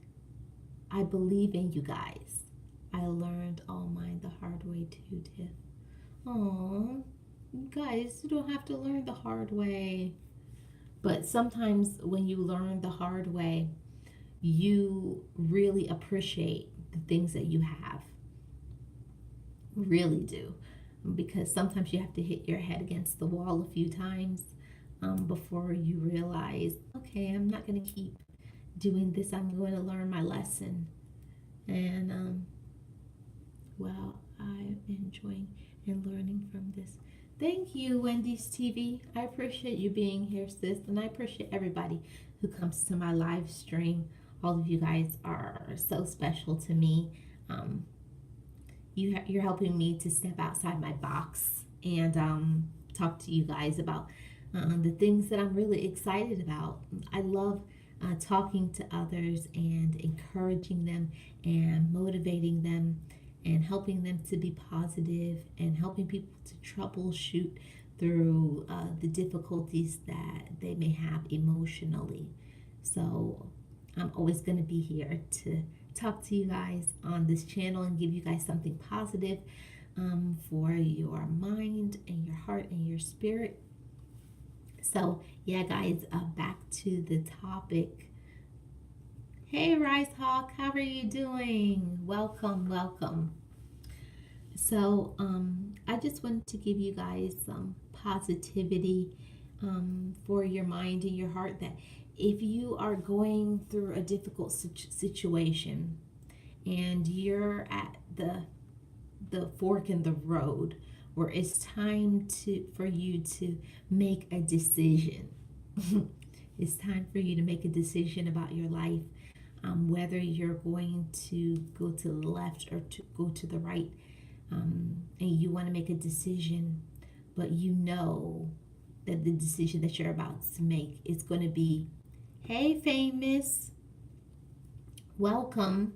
I believe in you guys. I learned all mine the hard way too, Tiff. Aww. Guys, you don't have to learn the hard way. But sometimes when you learn the hard way, you really appreciate the things that you have. Really do. Because sometimes you have to hit your head against the wall a few times before you realize, okay, I'm not going to keep doing this. I'm going to learn my lesson. And, well, I'm enjoying and learning from this. Thank you, Wendy's TV. I appreciate you being here, sis. And I appreciate everybody who comes to my live stream. All of you guys are so special to me. You're helping me to step outside my box and talk to you guys about the things that I'm really excited about. I love talking to others and encouraging them and motivating them and helping them to be positive and helping people to troubleshoot through the difficulties that they may have emotionally. So I'm always going to be here to talk to you guys on this channel and give you guys something positive for your mind and your heart and your spirit. So yeah, guys, back to the topic. Hey, Rice Hawk, how are you doing? Welcome, welcome. So I just wanted to give you guys some positivity for your mind and your heart, that if you are going through a difficult situation and you're at the fork in the road where it's time for you to make a decision. It's time for you to make a decision about your life, whether you're going to go to the left or to go to the right, and you want to make a decision, but you know that the decision that you're about to make is going to be, hey, famous, welcome.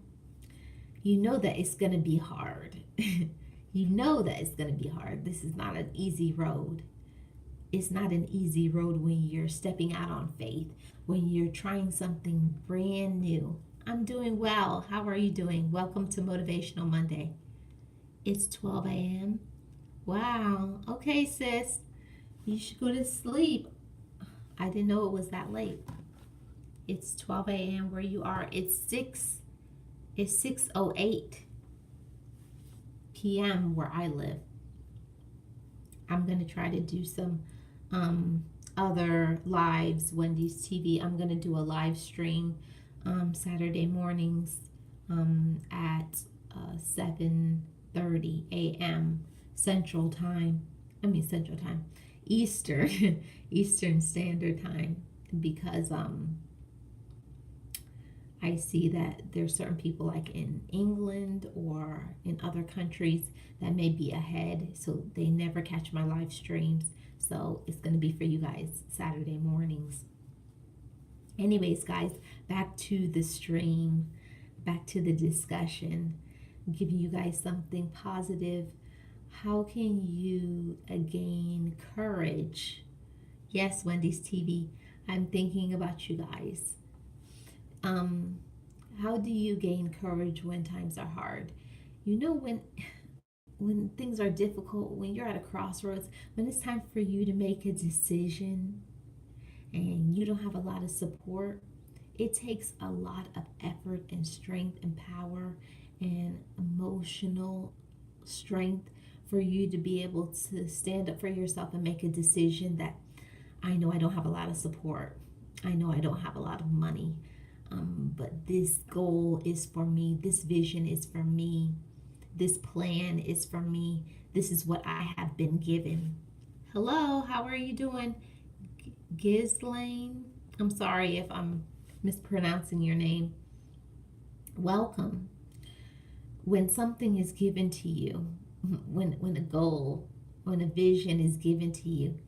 You know that it's going to be hard. You know that it's going to be hard. This is not an easy road. It's not an easy road when you're stepping out on faith, when you're trying something brand new. I'm doing well. How are you doing? Welcome to Motivational Monday. It's 12 a.m. Wow. Okay, sis. You should go to sleep. I didn't know it was that late. It's 12 a.m. where you are. It's 6:08 p.m. where I live. I'm going to try to do some other lives, Wendy's TV. I'm going to do a live stream Saturday mornings at 7:30 a.m. Central Time. Eastern Standard Time, because I see that there's certain people like in England or in other countries that may be ahead, so they never catch my live streams. So it's going to be for you guys Saturday mornings. Anyways, guys, back to the stream, back to the discussion. I'm giving you guys something positive. How can you gain courage? Yes, Wendy's TV, I'm thinking about you guys. How do you gain courage when times are hard? You know, when things are difficult, when you're at a crossroads, when it's time for you to make a decision and you don't have a lot of support, it takes a lot of effort and strength and power and emotional strength for you to be able to stand up for yourself and make a decision that, I know I don't have a lot of support. I know I don't have a lot of money. But this goal is for me. This vision is for me. This plan is for me. This is what I have been given. Hello, how are you doing? Ghislaine? I'm sorry if I'm mispronouncing your name. Welcome. When something is given to you, when a goal, when a vision is given to you,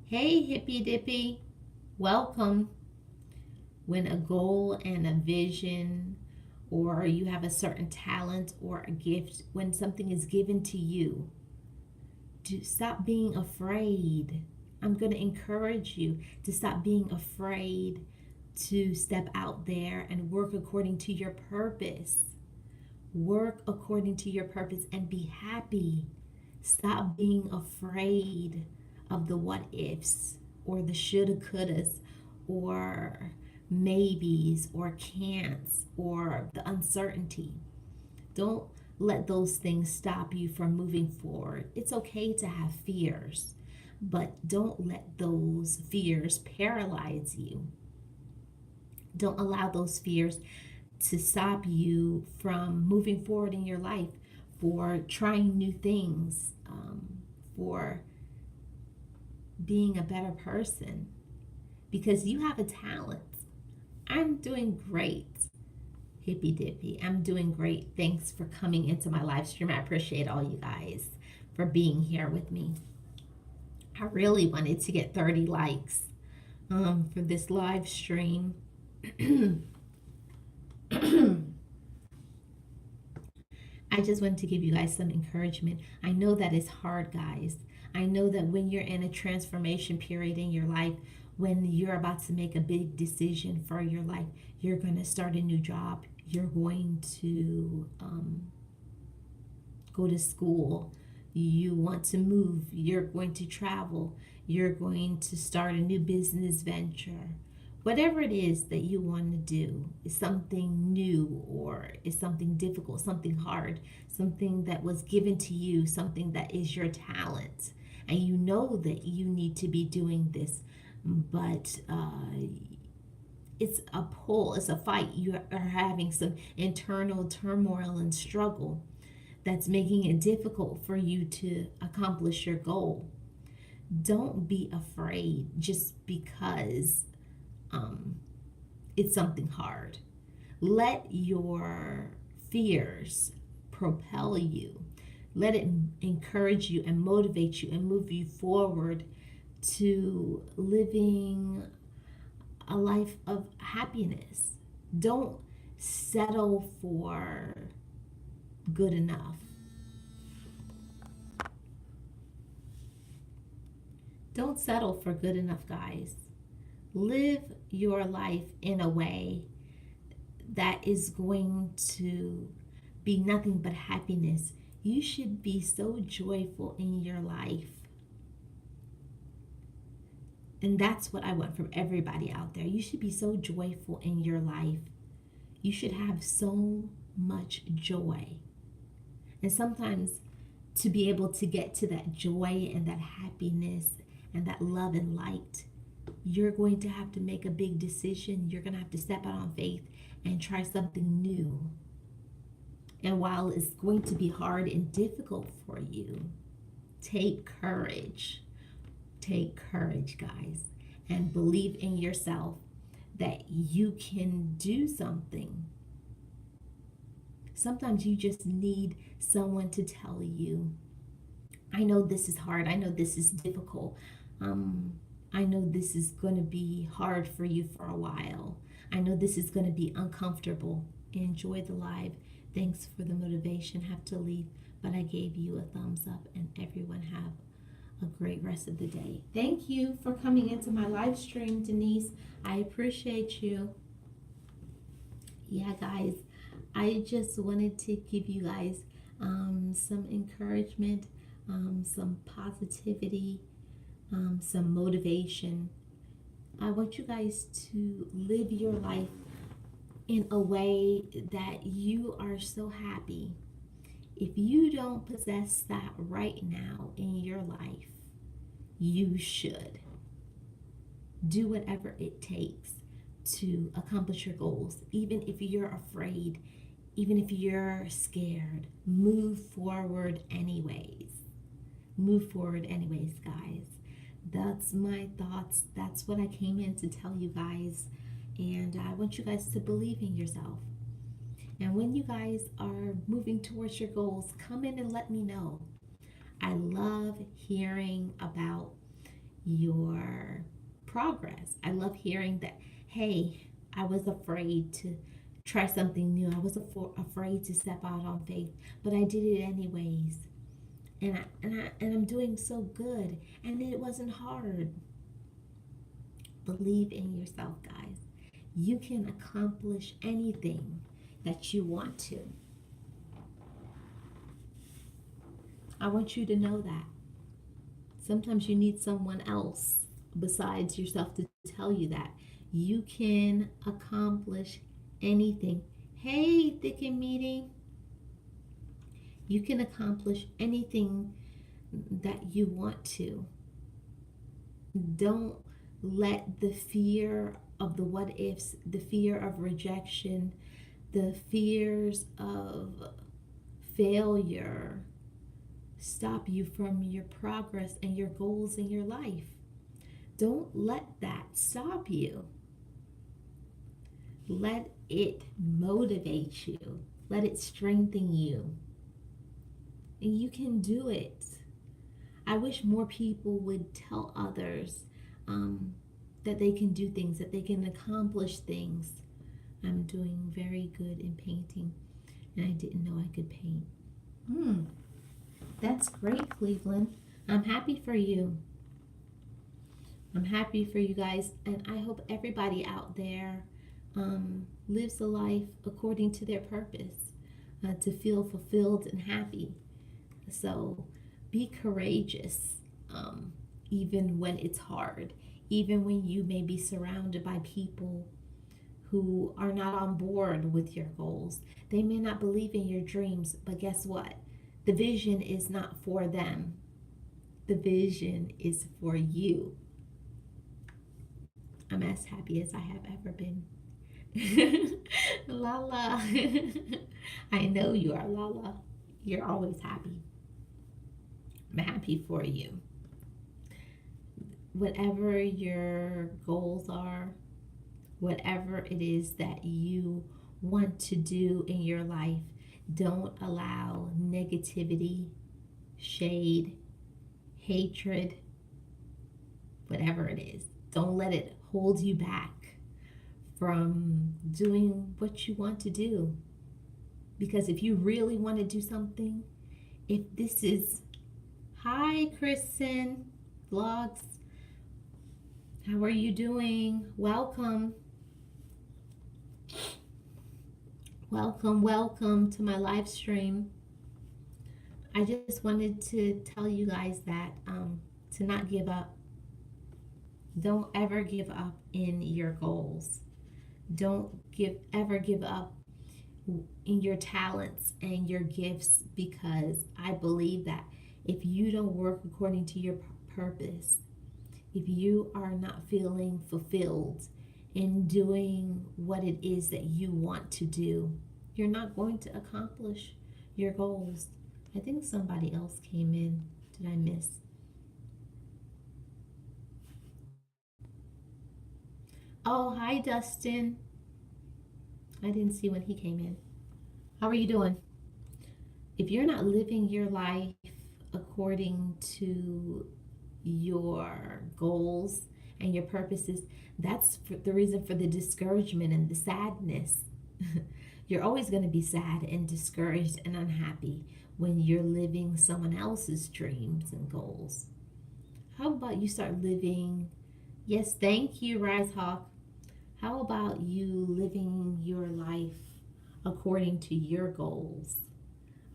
hey, hippy dippy, welcome. When a goal and a vision, or you have a certain talent or a gift, when something is given to you, to stop being afraid. I'm going to encourage you to stop being afraid to step out there and work according to your purpose. Work according to your purpose and be happy. Stop being afraid of the what ifs or the shoulda, couldas, or maybes or can'ts or the uncertainty. Don't let those things stop you from moving forward. It's okay to have fears, but don't let those fears paralyze you. Don't allow those fears to stop you from moving forward in your life, for trying new things, for being a better person, because you have a talent. I'm doing great, hippy dippy. I'm doing great. Thanks for coming into my live stream. I appreciate all you guys for being here with me. I really wanted to get 30 likes for this live stream. I just wanted to give you guys some encouragement. I know that it's hard, guys. I know that when you're in a transformation period in your life, when you're about to make a big decision for your life, you're going to start a new job, you're going to go to school, you want to move, you're going to travel, you're going to start a new business venture. Whatever it is that you want to do is something new, or is something difficult, something hard, something that was given to you, something that is your talent. And you know that you need to be doing this, but it's a pull, it's a fight. You are having some internal turmoil and struggle. that's making it difficult for you to accomplish your goal. Don't be afraid just because um, it's something hard. Let your fears propel you. Let it encourage you and motivate you and move you forward to living a life of happiness. Don't settle for good enough. Don't settle for good enough, guys. Live your life in a way that is going to be nothing but happiness. You should be so joyful in your life. And that's what I want from everybody out there. You should be so joyful in your life. You should have so much joy. And sometimes to be able to get to that joy and that happiness and that love and light, you're going to have to make a big decision. You're going to have to step out on faith and try something new. And while it's going to be hard and difficult for you, take courage. Take courage, guys, and believe in yourself that you can do something. Sometimes you just need someone to tell you, I know this is hard. I know this is difficult. I know this is going to be hard for you for a while. I know this is going to be uncomfortable. Enjoy the live. Thanks for the motivation. Have to leave, but I gave you a thumbs up, and everyone have a great rest of the day. Thank you for coming into my live stream, Denise. I appreciate you. Yeah, guys, I just wanted to give you guys some encouragement, some positivity, some motivation. I want you guys to live your life in a way that you are so happy. If you don't possess that right now in your life, you should. Do whatever it takes to accomplish your goals. Even if you're afraid, even if you're scared, move forward anyways. Move forward anyways, guys. That's my thoughts. That's what I came in to tell you guys. And I want you guys to believe in yourself. And when you guys are moving towards your goals, come in and let me know. I love hearing about your progress. I love hearing that, hey, I was afraid to try something new. I was afraid to step out on faith, but I did it anyways. And I'm doing so good. And it wasn't hard. Believe in yourself, guys. You can accomplish anything that you want to. I want you to know that. Sometimes you need someone else besides yourself to tell you that. You can accomplish anything. Hey, Thicken Meeting. You can accomplish anything that you want to. Don't let the fear of the what ifs, the fear of rejection, the fears of failure stop you from your progress and your goals in your life. Don't let that stop you. Let it motivate you. Let it strengthen you. And you can do it. I wish more people would tell others that they can do things, that they can accomplish things. I'm doing very good in painting, and I didn't know I could paint. That's great, Cleveland. I'm happy for you. I'm happy for you guys, and I hope everybody out there lives a life according to their purpose, to feel fulfilled and happy. So be courageous, even when it's hard, even when you may be surrounded by people who are not on board with your goals. They may not believe in your dreams, but guess what? The vision is not for them. The vision is for you. I'm as happy as I have ever been. Lala. I know you are, Lala. You're always happy. I'm happy for you. Whatever your goals are, whatever it is that you want to do in your life, don't allow negativity, shade, hatred, whatever it is. Don't let it hold you back from doing what you want to do. Because if you really want to do something, if this is, hi, Kristen Vlogs, how are you doing? Welcome. Welcome to my live stream. I just wanted to tell you guys that to not give up. Don't ever give up in your goals. Don't ever give up in your talents and your gifts, because I believe that if you don't work according to your purpose, if you are not feeling fulfilled in doing what it is that you want to do, you're not going to accomplish your goals. I think somebody else came in. Did I miss? Oh, hi, Dustin. I didn't see when he came in. How are you doing? If you're not living your life according to your goals and your purposes, that's the reason for the discouragement and the sadness. You're always going to be sad and discouraged and unhappy when you're living someone else's dreams and goals. How about you start living? Yes, thank you, Rise Hawk. How about you living your life according to your goals,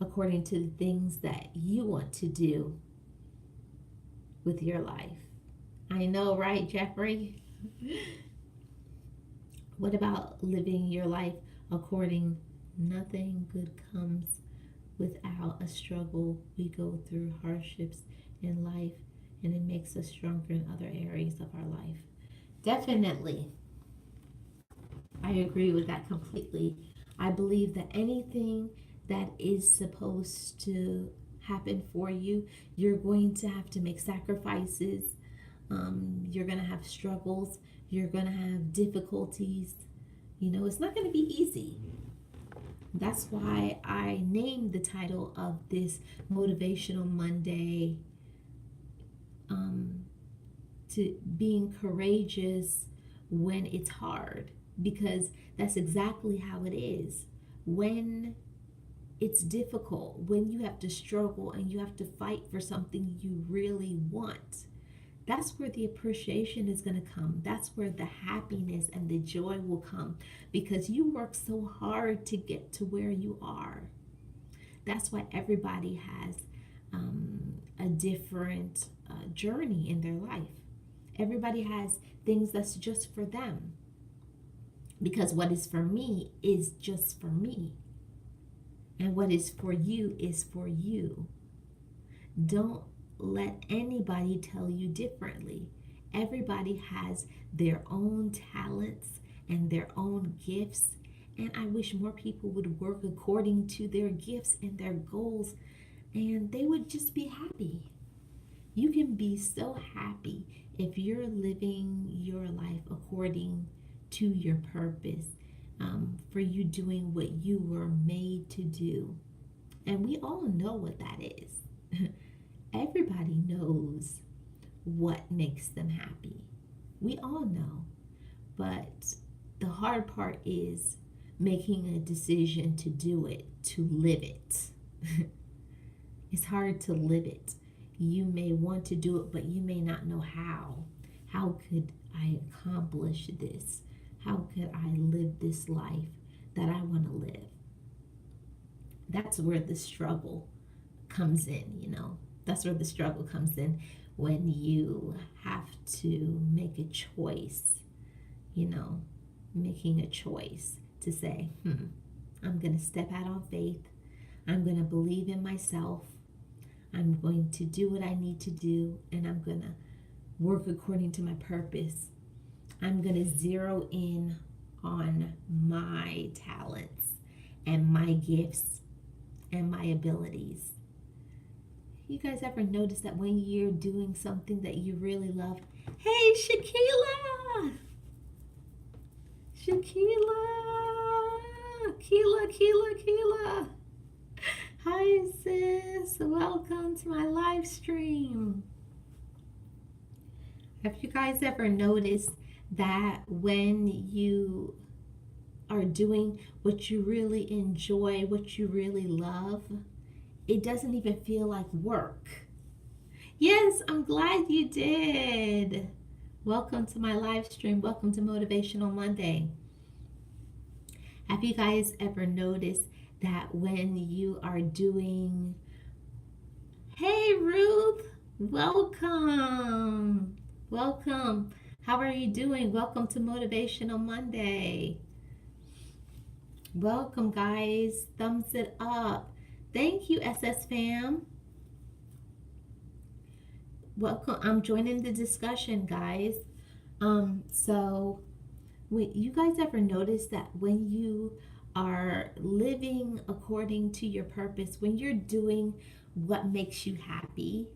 according to the things that you want to do with your life? I know, right, Jeffrey? What about living your life according? Nothing good comes without a struggle. We go through hardships in life, and it makes us stronger in other areas of our life. Definitely. I agree with that completely. I believe that anything that is supposed to happen for you, you're going to have to make sacrifices. You're going to have struggles. You're going to have difficulties. You know, it's not going to be easy. That's why I named the title of this Motivational Monday to being courageous when it's hard, because that's exactly how it is. When it's difficult, when you have to struggle and you have to fight for something you really want, that's where the appreciation is going to come. That's where the happiness and the joy will come, because you work so hard to get to where you are. That's why everybody has a different journey in their life. Everybody has things that's just for them, because what is for me is just for me, and what is for you is for you. Don't let anybody tell you differently. Everybody has their own talents and their own gifts, and I wish more people would work according to their gifts and their goals, and they would just be happy. You can be so happy if you're living your life according to your purpose, for you doing what you were made to do. And we all know what that is. Everybody knows what makes them happy. We all know. But the hard part is making a decision to do it, to live it. It's hard to live it. You may want to do it, but you may not know how. How could I accomplish this? How could I live this life that I want to live? That's where the struggle comes in, you know. That's where the struggle comes in, when you have to make a choice, you know, making a choice to say, I'm going to step out on faith. I'm going to believe in myself. I'm going to do what I need to do, and I'm going to work according to my purpose. I'm going to zero in on my talents and my gifts, and my abilities. You guys ever notice that when you're doing something that you really love? Hey, Shakila! Shakila! Keela! Hi, sis. Welcome to my live stream. Have you guys ever noticed that when you are doing what you really enjoy, what you really love, it doesn't even feel like work? Yes, I'm glad you did. Welcome to my live stream. Welcome to Motivational Monday. Have you guys ever noticed that when you are doing... Hey, Ruth, welcome. Welcome. How are you doing? Welcome to Motivational Monday. Welcome, guys. Thumbs it up. Thank you, SS Fam. Welcome. I'm joining the discussion, guys. So you guys ever notice that when you are living according to your purpose, when you're doing what makes you happy,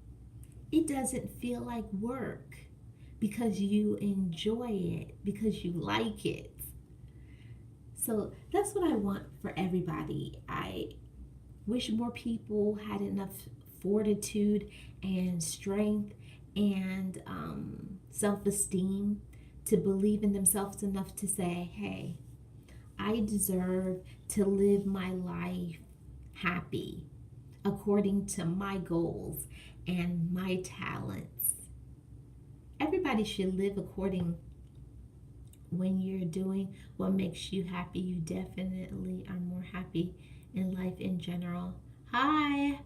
it doesn't feel like work because you enjoy it, because you like it. So that's what I want for everybody. I wish more people had enough fortitude and strength and self-esteem to believe in themselves enough to say, hey, I deserve to live my life happy according to my goals and my talents. Everybody should live according. When you're doing what makes you happy, you definitely are more happy in life in general. Hi.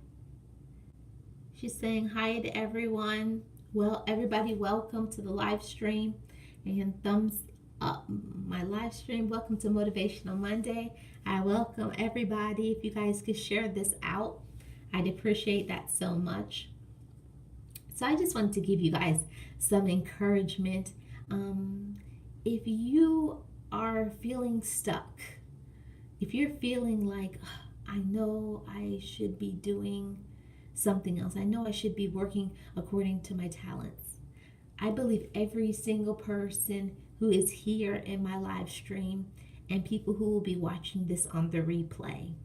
She's saying hi to everyone. Well, everybody, welcome to the live stream and thumbs up my live stream. Welcome to Motivational Monday. I welcome everybody. If you guys could share this out, I'd appreciate that so much. So I just wanted to give you guys some encouragement. If you are feeling stuck, if you're feeling like, I know I should be doing something else, I know I should be working according to my talents, I believe every single person who is here in my live stream and people who will be watching this on the replay,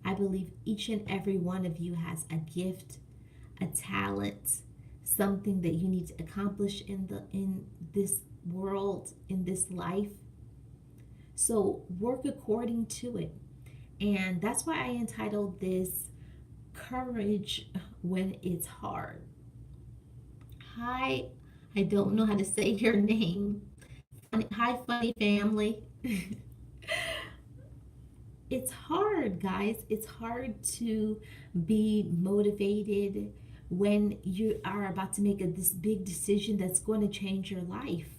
I believe each and every one of you has a gift, a talent, something that you need to accomplish in this world, in this life. So work according to it. And that's why I entitled this Courage When It's Hard. Hi, I don't know how to say your name. Hi, funny family. It's hard, guys. It's hard to be motivated when you are about to make this big decision that's going to change your life.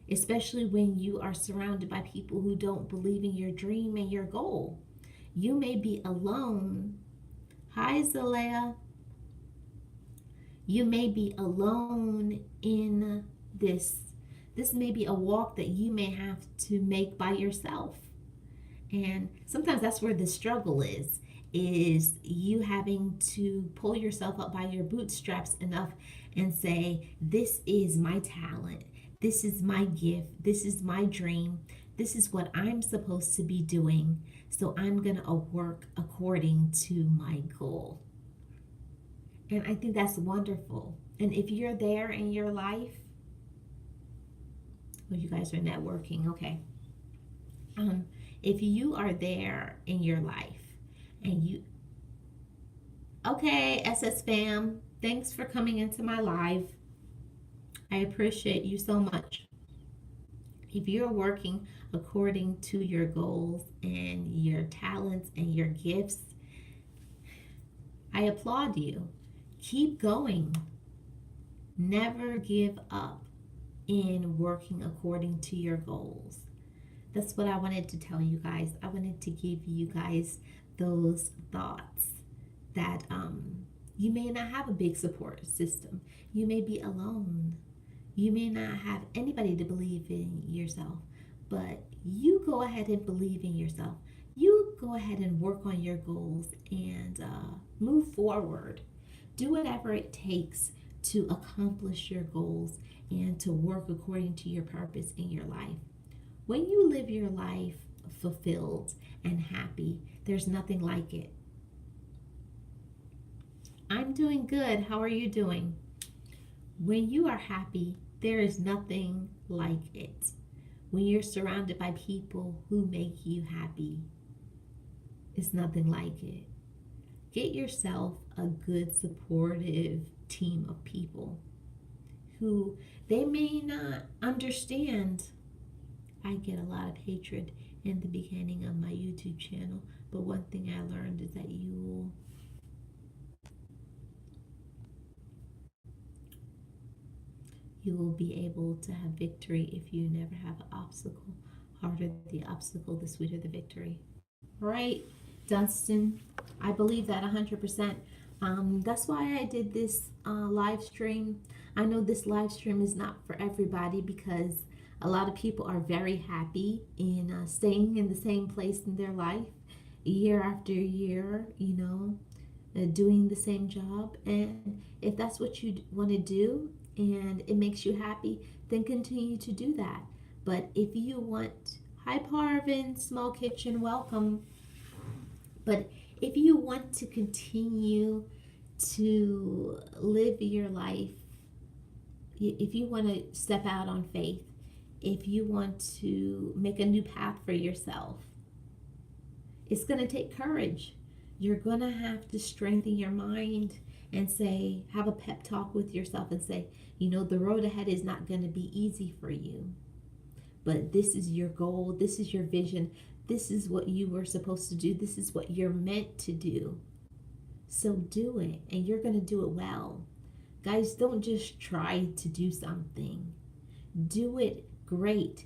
Especially when you are surrounded by people who don't believe in your dream and your goal. You may be alone. Hi, Zalea. You may be alone in this. This may be a walk that you may have to make by yourself. And sometimes that's where the struggle is you having to pull yourself up by your bootstraps enough and say, this is my talent. This is my gift. This is my dream. This is what I'm supposed to be doing. So I'm going to work according to my goal. And I think that's wonderful. And if you're there in your life, well, you guys are networking, okay. If you are there in your life and you, okay, SS fam, thanks for coming into my live. I appreciate you so much. If you're working according to your goals and your talents and your gifts, I applaud you. Keep going. Never give up in working according to your goals. That's what I wanted to tell you guys. I wanted to give you guys those thoughts that you may not have a big support system. You may be alone. You may not have anybody to believe in yourself, but you go ahead and believe in yourself. you go ahead and work on your goals and move forward. Do whatever it takes to accomplish your goals and to work according to your purpose in your life. When you live your life fulfilled and happy, there's nothing like it. I'm doing good. How are you doing? When you are happy, there is nothing like it. When you're surrounded by people who make you happy, it's nothing like it. Get yourself a good, supportive team of people who they may not understand. I get a lot of hatred in the beginning of my YouTube channel, but one thing I learned is that you will be able to have victory if you never have an obstacle. Harder the obstacle, the sweeter the victory. Right, Dunstan? I believe that 100%. That's why I did this live stream. I know this live stream is not for everybody because a lot of people are very happy in staying in the same place in their life year after year, doing the same job. And if that's what you want to do and it makes you happy, then continue to do that. But if you want, hi Parvin, Small Kitchen, welcome. But if you want to continue to live your life, if you want to step out on faith, if you want to make a new path for yourself, it's going to take courage. You're going to have to strengthen your mind and say, have a pep talk with yourself and say, the road ahead is not going to be easy for you. But this is your goal. This is your vision. This is what you were supposed to do. This is what you're meant to do. So do it, and you're going to do it well. Guys, don't just try to do something. Do it great,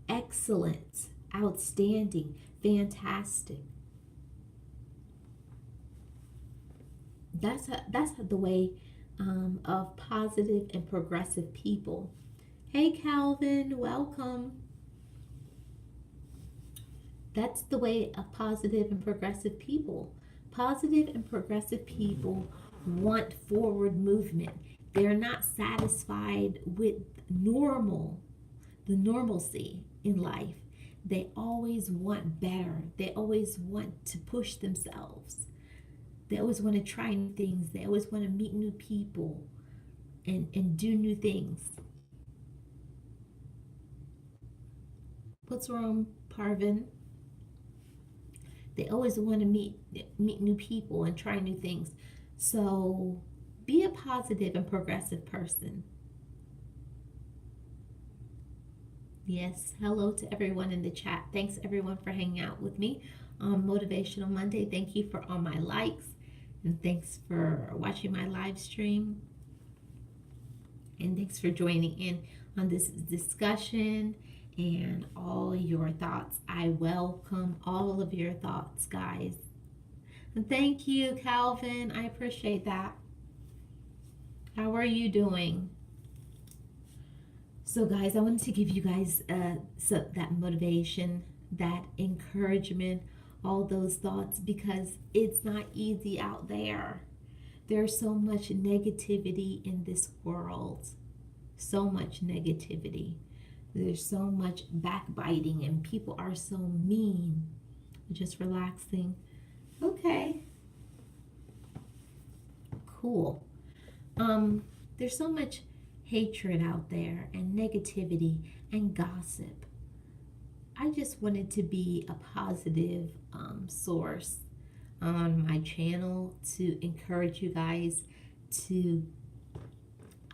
excellent, outstanding, fantastic. That's the way of positive and progressive people. Hey Calvin, welcome. That's the way of positive and progressive people. Positive and progressive people want forward movement. They're not satisfied with the normalcy in life. They always want better. They always want to push themselves. They always want to try new things. They always want to meet new people and do new things. What's wrong, Parvin? They always want to meet new people and try new things. So be a positive and progressive person. Yes, hello to everyone in the chat. Thanks everyone for hanging out with me on Motivational Monday. Thank you for all my likes and thanks for watching my live stream. And thanks for joining in on this discussion and all your thoughts. I welcome all of your thoughts, guys. And thank you, Calvin. I appreciate that. How are you doing? So, guys, I wanted to give you guys that motivation, that encouragement, all those thoughts, because it's not easy out there. There's so much negativity in this world. So much negativity. There's so much backbiting and people are so mean. Just relaxing. Okay. Cool. There's so much hatred out there and negativity and gossip. I just wanted to be a positive source on my channel to encourage you guys to,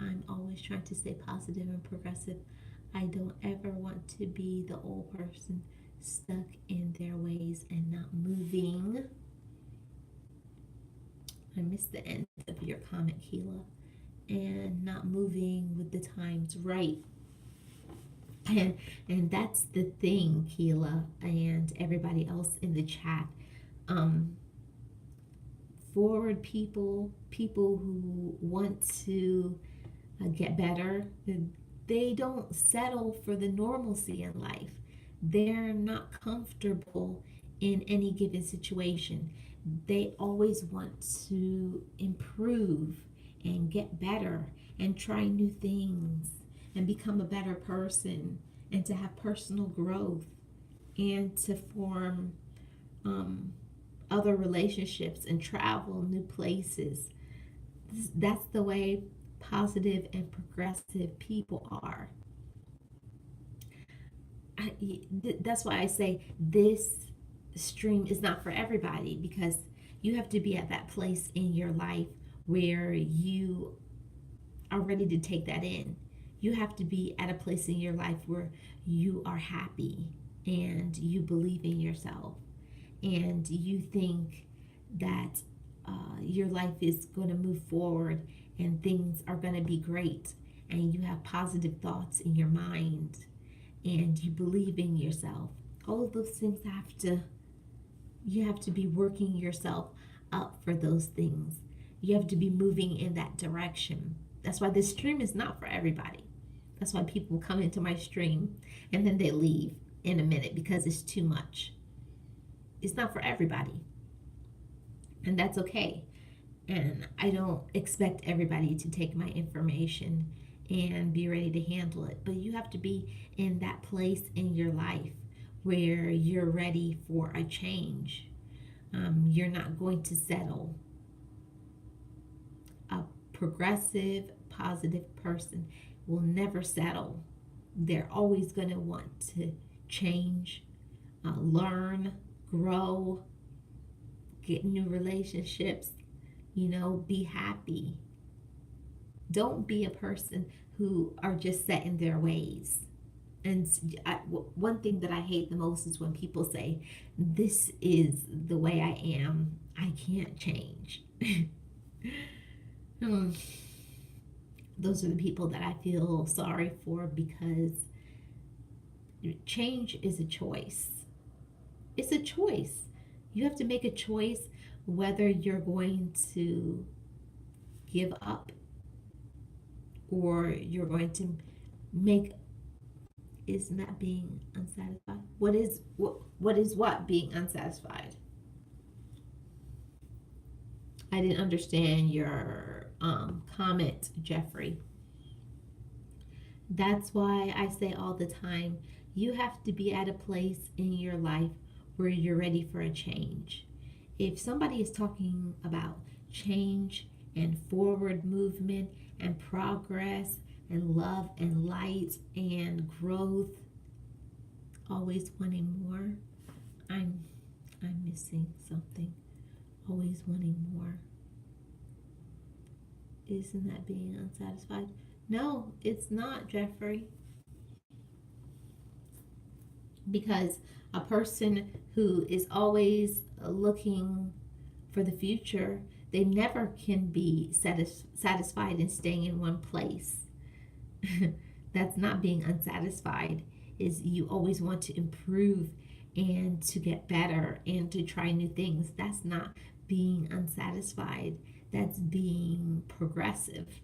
I'm always trying to stay positive and progressive. I don't ever want to be the old person stuck in their ways and not moving. I missed the end of your comment, Keela. And not moving with the times, right? And that's the thing, Keela, and everybody else in the chat. Forward people who want to get better, they don't settle for the normalcy in life. They're not comfortable in any given situation. They always want to improve and get better and try new things and become a better person and to have personal growth and to form other relationships and travel new places. That's the way positive and progressive people are. That's why I say this stream is not for everybody, because you have to be at that place in your life where you are ready to take that in. You have to be at a place in your life where you are happy and you believe in yourself and you think that your life is going to move forward and things are going to be great, and you have positive thoughts in your mind and you believe in yourself. All of those things you have to be working yourself up for those things. You have to be moving in that direction. That's why this stream is not for everybody. That's why people come into my stream and then they leave in a minute because it's too much. It's not for everybody. And that's okay. And I don't expect everybody to take my information and be ready to handle it. But you have to be in that place in your life where you're ready for a change. You're not going to settle. A progressive, positive person will never settle. They're always going to want to change, learn, grow, get new relationships, be happy. Don't be a person who are just set in their ways. And one thing that I hate the most is when people say, this is the way I am, I can't change. Those are the people that I feel sorry for, because change is a choice. It's a choice. You have to make a choice whether you're going to give up or you're going to make. Is not being unsatisfied. What is being unsatisfied? I didn't understand your comment, Jeffrey. That's why I say all the time, you have to be at a place in your life where you're ready for a change. If somebody is talking about change and forward movement and progress and love and light and growth, always wanting more, I'm missing something. Always wanting more. Isn't that being unsatisfied? No, it's not, Jeffrey. Because a person who is always looking for the future, they never can be satisfied in staying in one place. That's not being unsatisfied. Is you always want to improve and to get better and to try new things. That's not being unsatisfied. That's being progressive.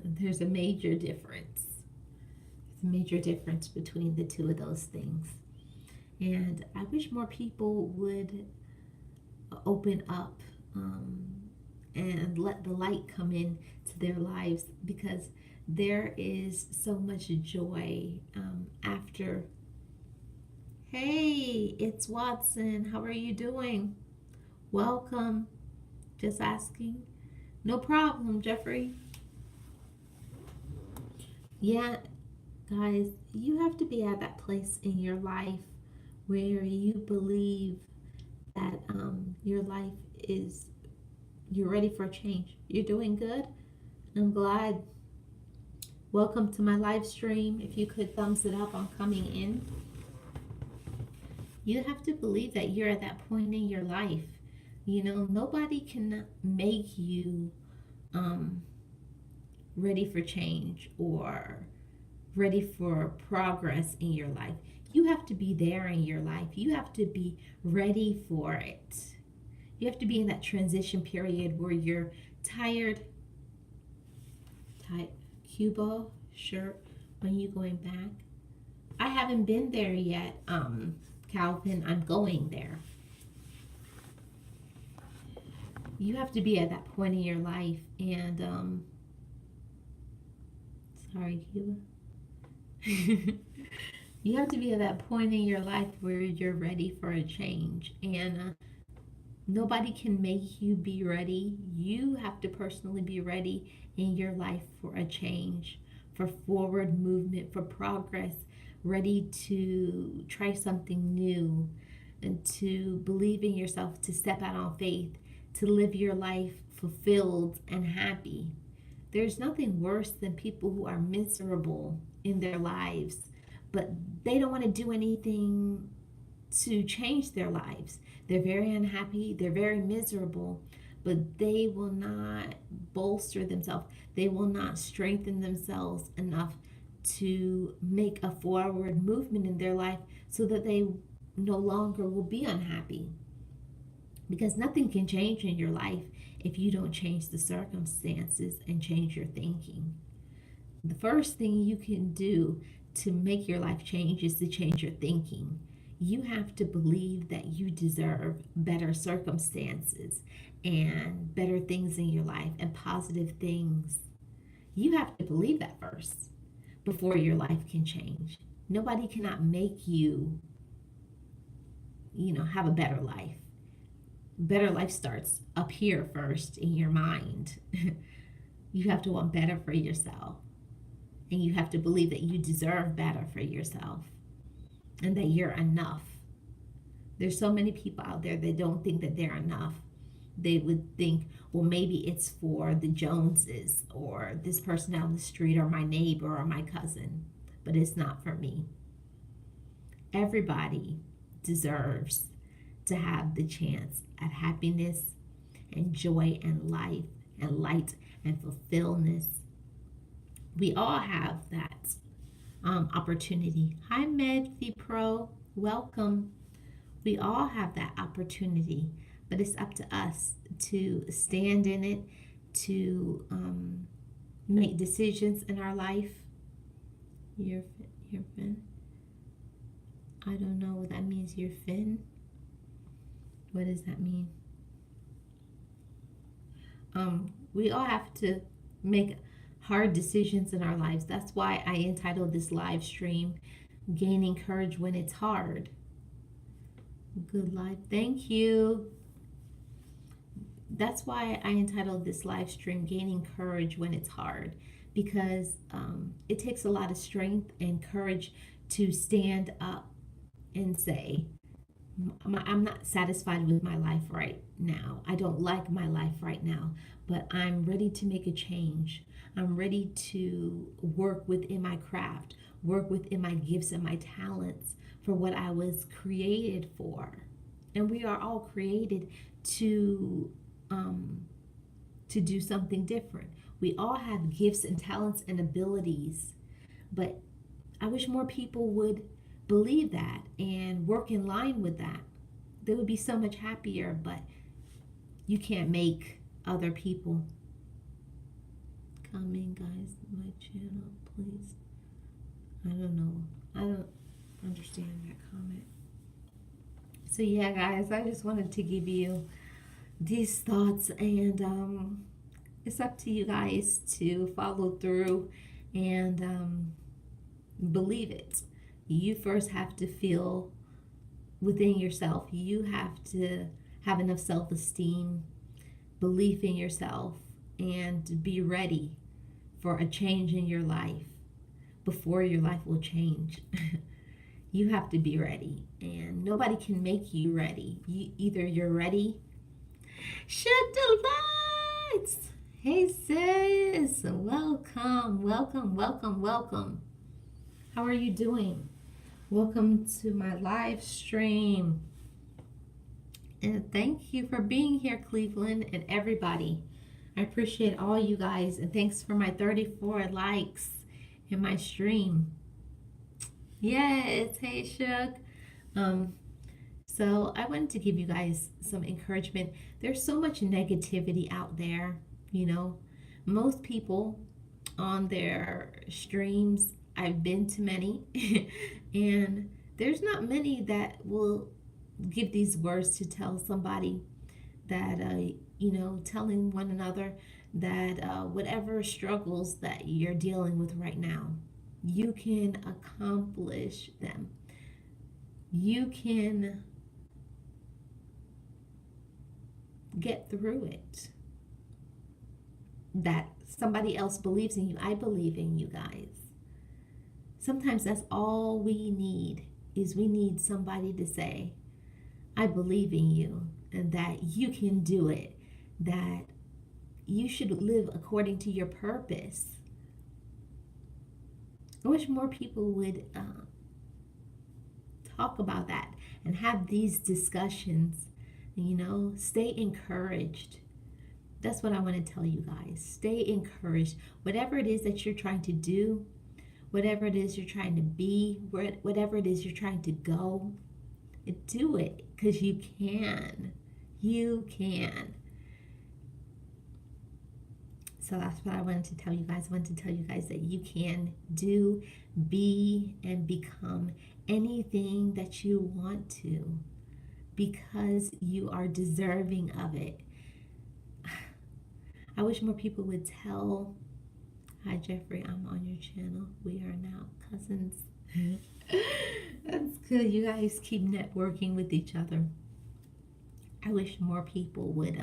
There's a major difference. There's a major difference between the two of those things. And I wish more people would open up and let the light come in to their lives, because there is so much joy after. Hey, it's Watson. How are you doing? Welcome. Just asking. No problem, Jeffrey. Yeah, guys, you have to be at that place in your life where you believe that your life is, you're ready for a change. You're doing good. I'm glad. Welcome to my live stream. If you could thumbs it up on coming in. You have to believe that you're at that point in your life. Nobody can make you ready for change or ready for progress in your life. You have to be there in your life. You have to be ready for it. You have to be in that transition period where you're tired. Cuba, sure. When you going back? I haven't been there yet, Calvin, I'm going there. You have to be at that point in your life, and sorry, Keela. You have to be at that point in your life where you're ready for a change, and nobody can make you be ready. You have to personally be ready in your life for a change, for forward movement, for progress, ready to try something new, and to believe in yourself, to step out on faith, to live your life fulfilled and happy. There's nothing worse than people who are miserable in their lives, but they don't want to do anything to change their lives. They're very unhappy, they're very miserable, but they will not bolster themselves. They will not strengthen themselves enough to make a forward movement in their life so that they no longer will be unhappy. Because nothing can change in your life if you don't change the circumstances and change your thinking. The first thing you can do to make your life change is to change your thinking. You have to believe that you deserve better circumstances and better things in your life and positive things. You have to believe that first before your life can change. Nobody cannot make you, have a better life. Better life starts up here first in your mind. You have to want better for yourself. And you have to believe that you deserve better for yourself and that you're enough. There's so many people out there that don't think that they're enough. They would think, well, maybe it's for the Joneses or this person down the street or my neighbor or my cousin, but it's not for me. Everybody deserves to have the chance at happiness and joy and life and light and fulfillment. We all have that opportunity. Hi, Medfi Pro. Welcome. We all have that opportunity, but it's up to us to stand in it, to make decisions in our life. Your fin. I don't know what that means. Your fin. What does that mean? We all have to make hard decisions in our lives. That's why I entitled this live stream, Gaining Courage When It's Hard. Good live. Thank you. That's why I entitled this live stream, Gaining Courage When It's Hard, because it takes a lot of strength and courage to stand up and say, I'm not satisfied with my life right now. I don't like my life right now, but I'm ready to make a change. I'm ready to work within my craft, work within my gifts and my talents for what I was created for. And we are all created to do something different. We all have gifts and talents and abilities, but I wish more people would believe that and work in line with that. They would be so much happier, but you can't make other people. Come in, guys, my channel, please. I don't know. I don't understand that comment. So yeah, guys, I just wanted to give you these thoughts, and it's up to you guys to follow through and believe it. You first have to feel within yourself. You have to have enough self-esteem, belief in yourself, and be ready for a change in your life before your life will change. You have to be ready, and nobody can make you ready. Either you're ready. Shut the lights. Hey sis, welcome, welcome, welcome, welcome. How are you doing? Welcome to my live stream. And thank you for being here, Cleveland, and everybody. I appreciate all you guys, and thanks for my 34 likes in my stream. Yes, hey Shook. So I wanted to give you guys some encouragement. There's so much negativity out there, Most people on their streams, I've been to many, and There's not many that will give these words to tell somebody that, telling one another that whatever struggles that you're dealing with right now, you can accomplish them. You can get through it. That somebody else believes in you. I believe in you guys. Sometimes that's all we need, is we need somebody to say, I believe in you, and that you can do it, that you should live according to your purpose. I wish more people would talk about that and have these discussions. Stay encouraged. That's what I want to tell you guys. Stay encouraged. Whatever it is that you're trying to do, whatever it is you're trying to be, whatever it is you're trying to go, do it, because you can. You can. So that's what I wanted to tell you guys. I wanted to tell you guys that you can do, be, and become anything that you want to, because you are deserving of it. I wish more people would tell. Hi, Jeffrey, I'm on your channel. We are now cousins. That's good. You guys keep networking with each other. I wish more people would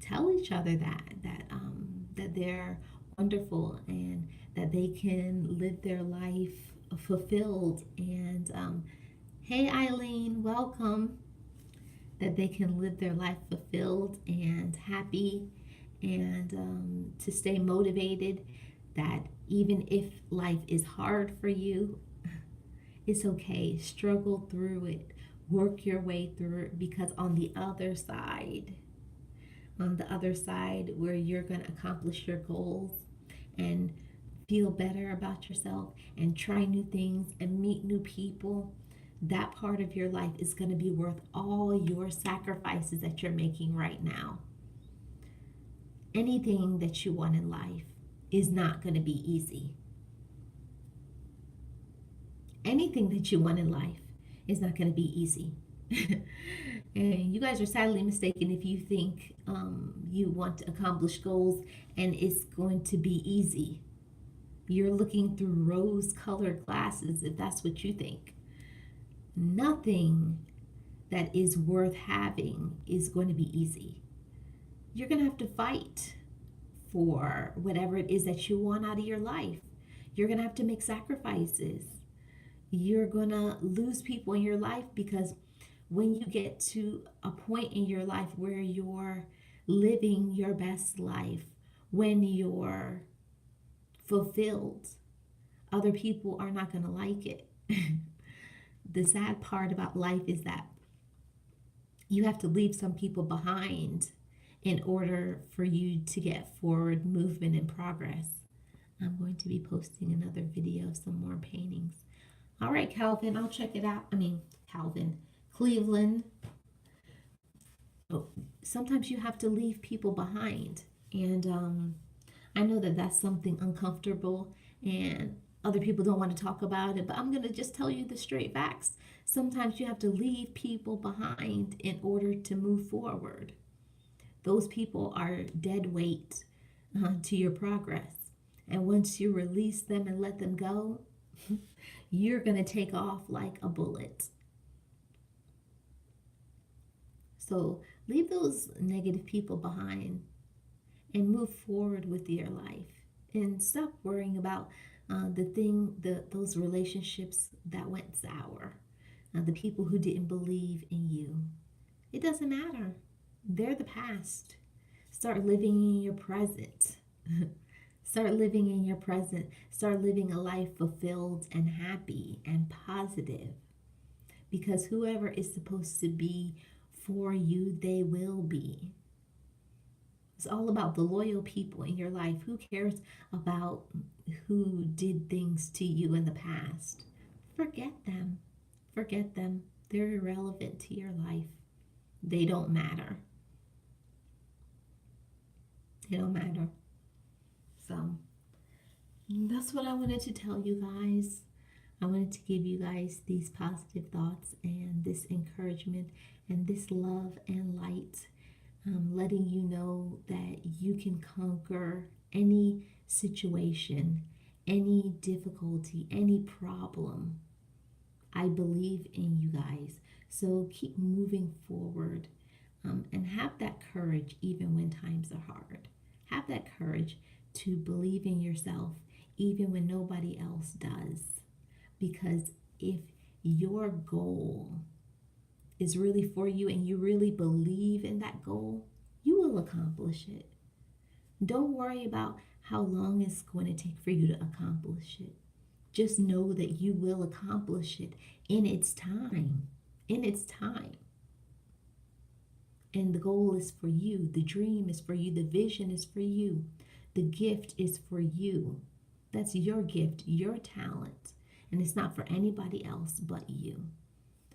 tell each other that they're wonderful and that they can live their life fulfilled. And hey, Eileen, welcome. That they can live their life fulfilled and happy, and to stay motivated, that even if life is hard for you, it's okay. Struggle through it. Work your way through it, because on the other side where you're going to accomplish your goals and feel better about yourself and try new things and meet new people, that part of your life is going to be worth all your sacrifices that you're making right now. Anything that you want in life is not going to be easy. Anything that you want in life is not going to be easy. And you guys are sadly mistaken if you think you want to accomplish goals and it's going to be easy. You're looking through rose-colored glasses if that's what you think. Nothing that is worth having is going to be easy. You're going to have to fight for whatever it is that you want out of your life. You're going to have to make sacrifices. You're going to lose people in your life, because when you get to a point in your life where you're living your best life, when you're fulfilled, other people are not going to like it. The sad part about life is that you have to leave some people behind in order for you to get forward movement and progress. I'm going to be posting another video of some more paintings. All right, Calvin, I'll check it out. Cleveland. Oh, sometimes you have to leave people behind. And I know that that's something uncomfortable and other people don't want to talk about it, but I'm going to just tell you the straight facts. Sometimes you have to leave people behind in order to move forward. Those people are dead weight to your progress. And once you release them and let them go, you're going to take off like a bullet. So leave those negative people behind and move forward with your life. And stop worrying about those relationships that went sour, the people who didn't believe in you. It doesn't matter. They're the past. Start living in your present. Start living in your present. Start living a life fulfilled and happy and positive. Because whoever is supposed to be for you, they will be. It's all about the loyal people in your life. Who cares about who did things to you in the past? Forget them. Forget them. They're irrelevant to your life. They don't matter. They don't matter. So that's what I wanted to tell you guys. I wanted to give you guys these positive thoughts and this encouragement and this love and light, letting you know that you can conquer any situation, any difficulty, any problem. I believe in you guys. So keep moving forward, and have that courage even when times are hard. Have that courage to believe in yourself even when nobody else does. Because if your goal is really for you and you really believe in that goal, you will accomplish it. Don't worry about how long it's going to take for you to accomplish it. Just know that you will accomplish it in its time. In its time. And the goal is for you. The dream is for you. The vision is for you. The gift is for you. That's your gift, your talent. And it's not for anybody else but you.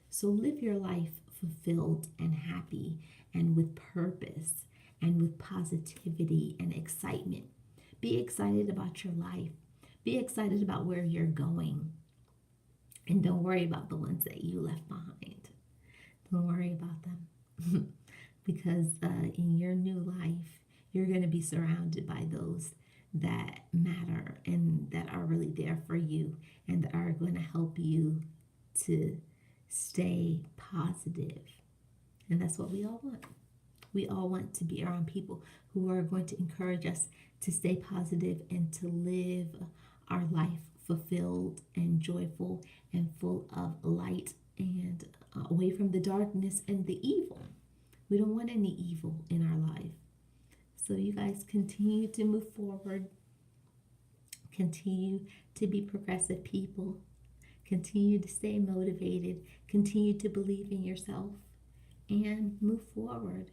So live your life fulfilled and happy and with purpose and with positivity and excitement. Be excited about your life. Be excited about where you're going. And don't worry about the ones that you left behind. Don't worry about them. Because in your new life, you're going to be surrounded by those that matter and that are really there for you and that are going to help you to stay positive. And that's what we all want. We all want to be around people who are going to encourage us to stay positive and to live our life fulfilled and joyful and full of light and away from the darkness and the evil. We don't want any evil in our life. So you guys continue to move forward. Continue to be progressive people. Continue to stay motivated. Continue to believe in yourself and move forward.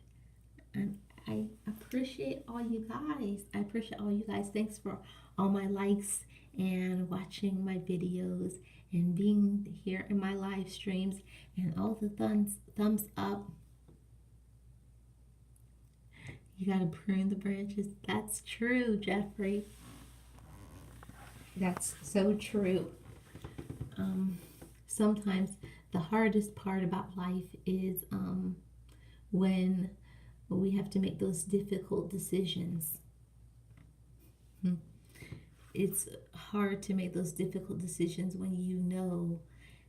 And I appreciate all you guys. I appreciate all you guys. Thanks for all my likes and watching my videos and being here in my live streams and all the thumbs up. You gotta prune the branches. That's true, Jeffrey. That's so true. Sometimes the hardest part about life is when we have to make those difficult decisions. It's hard to make those difficult decisions when you know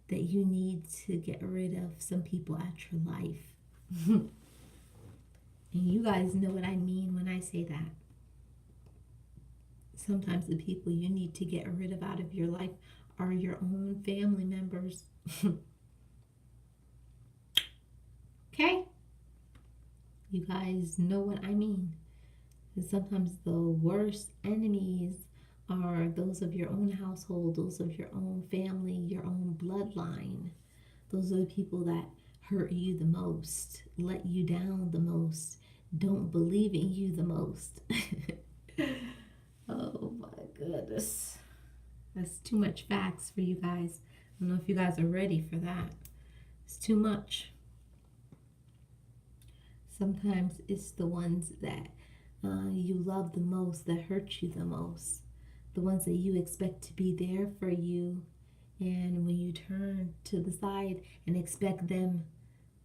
that you need to get rid of some people out your life. And you guys know what I mean when I say that. Sometimes the people you need to get rid of out of your life are your own family members. Okay? You guys know what I mean. And sometimes the worst enemies are those of your own household, those of your own family, your own bloodline. Those are the people that hurt you the most, let you down the most, don't believe in you the most. Oh my goodness. That's too much facts for you guys. I don't know if you guys are ready for that. It's too much. Sometimes it's the ones that you love the most that hurt you the most. The ones that you expect to be there for you. And when you turn to the side and expect them,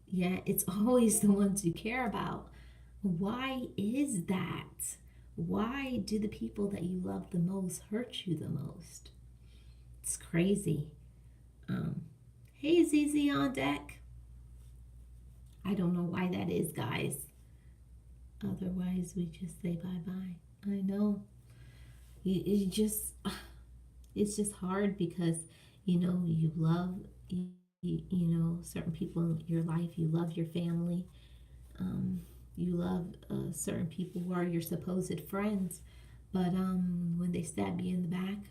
yeah, it's always the ones you care about. Why is that? Why do the people that you love the most hurt you the most? It's crazy. Hey, ZZ on deck. I don't know why that is, guys. Otherwise, we just say bye-bye. I know. It's just hard because, you know, you love, you know, certain people in your life. You love your family. You love certain people who are your supposed friends. But when they stab you in the back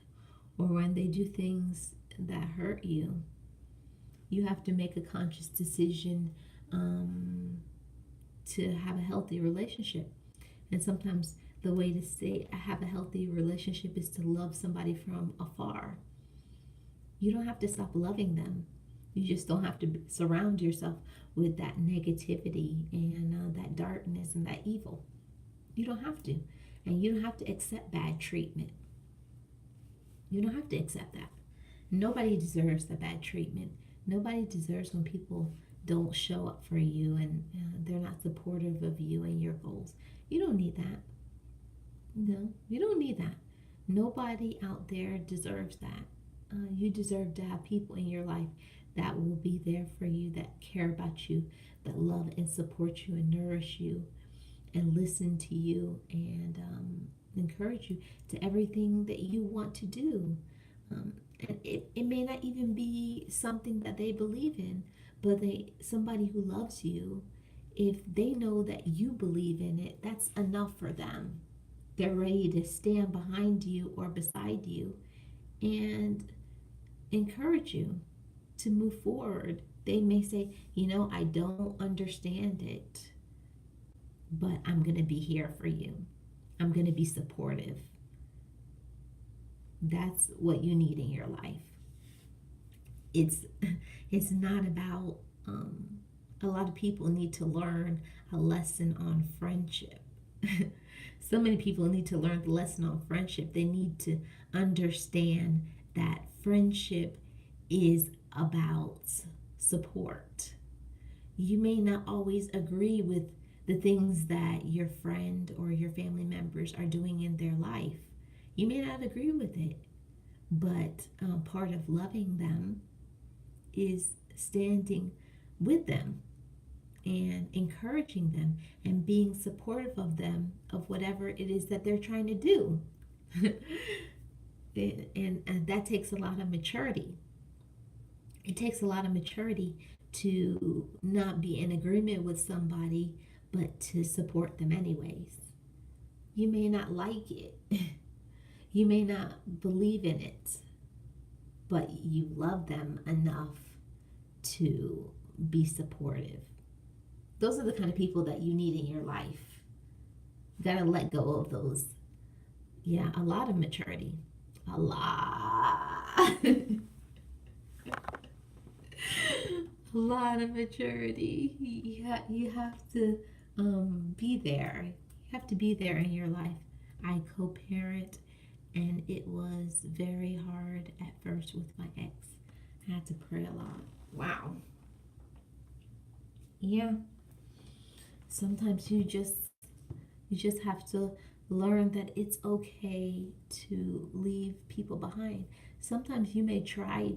or when they do things that hurt you, you have to make a conscious decision to have a healthy relationship. And sometimes the way to say I have a healthy relationship is to love somebody from afar. You don't have to stop loving them. You just don't have to surround yourself with that negativity and that darkness and that evil. You don't have to. And you don't have to accept bad treatment. You don't have to accept that. Nobody deserves the bad treatment. Nobody deserves when people don't show up for you and they're not supportive of you and your goals. You don't need that. No, you don't need that. Nobody out there deserves that. You deserve to have people in your life that will be there for you, that care about you, that love and support you and nourish you and listen to you and encourage you to everything that you want to do. And it may not even be something that they believe in, but somebody who loves you, if they know that you believe in it, that's enough for them. They're ready to stand behind you or beside you and encourage you to move forward. They may say, I don't understand it, but I'm going to be here for you. I'm going to be supportive. That's what you need in your life. It's not about, a lot of people need to learn a lesson on friendship. So many people need to learn the lesson on friendship. They need to understand that friendship is about support. You may not always agree with the things that your friend or your family members are doing in their life. You may not agree with it, but part of loving them is standing with them and encouraging them and being supportive of them, of whatever it is that they're trying to do. and that takes a lot of maturity. It takes a lot of maturity to not be in agreement with somebody, but to support them anyways. You may not like it. You may not believe in it, but you love them enough to be supportive. Those are the kind of people that you need in your life. You gotta let go of those. Yeah, a lot of maturity. A lot. A lot of maturity. You have to be there. You have to be there in your life. I co-parent, and it was very hard at first with my ex. I had to pray a lot. Wow. Yeah. Sometimes you just have to learn that it's okay to leave people behind. Sometimes you may try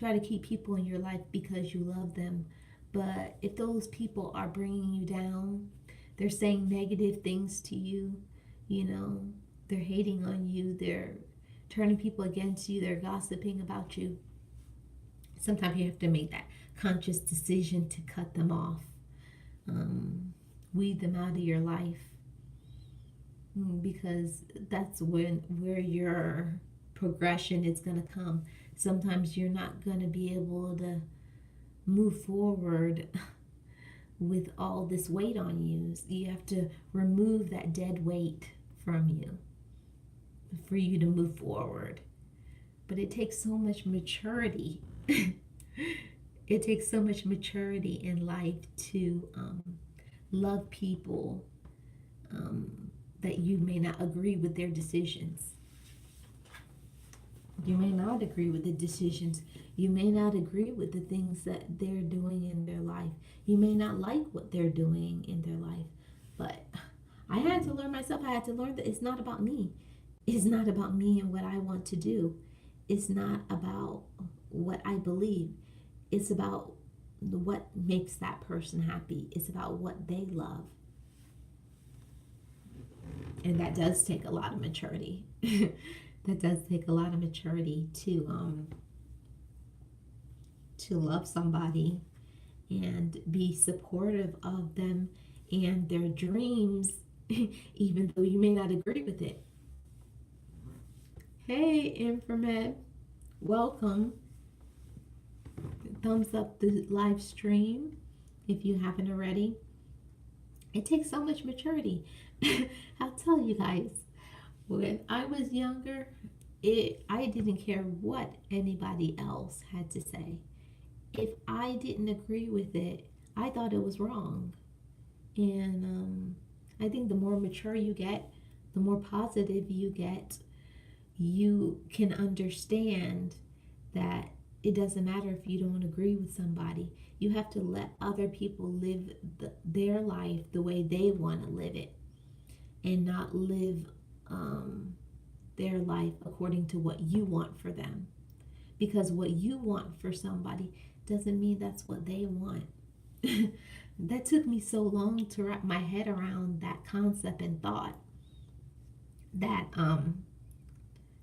to keep people in your life because you love them, but if those people are bringing you down, they're saying negative things to you, they're hating on you, they're turning people against you, they're gossiping about you. Sometimes you have to make that conscious decision to cut them off, weed them out of your life, because that's where your progression is going to come. Sometimes you're not going to be able to move forward with all this weight on you. You have to remove that dead weight from you for you to move forward. But it takes so much maturity. It takes so much maturity in life to love people that you may not agree with their decisions. You may not agree with the decisions. You may not agree with the things that they're doing in their life. You may not like what they're doing in their life. But I had to learn myself. I had to learn that it's not about me. It's not about me and what I want to do. It's not about what I believe. It's about what makes that person happy. It's about what they love. And that does take a lot of maturity. That does take a lot of maturity to love somebody and be supportive of them and their dreams, even though you may not agree with it. Hey, Inframed, welcome. Thumbs up the live stream if you haven't already. It takes so much maturity. I'll tell you guys, when I was younger, I didn't care what anybody else had to say. If I didn't agree with it, I thought it was wrong. And I think the more mature you get, the more positive you get, you can understand that it doesn't matter if you don't agree with somebody. You have to let other people live their life the way they want to live it, and not live their life according to what you want for them. Because what you want for somebody doesn't mean that's what they want. That took me so long to wrap my head around that concept and thought that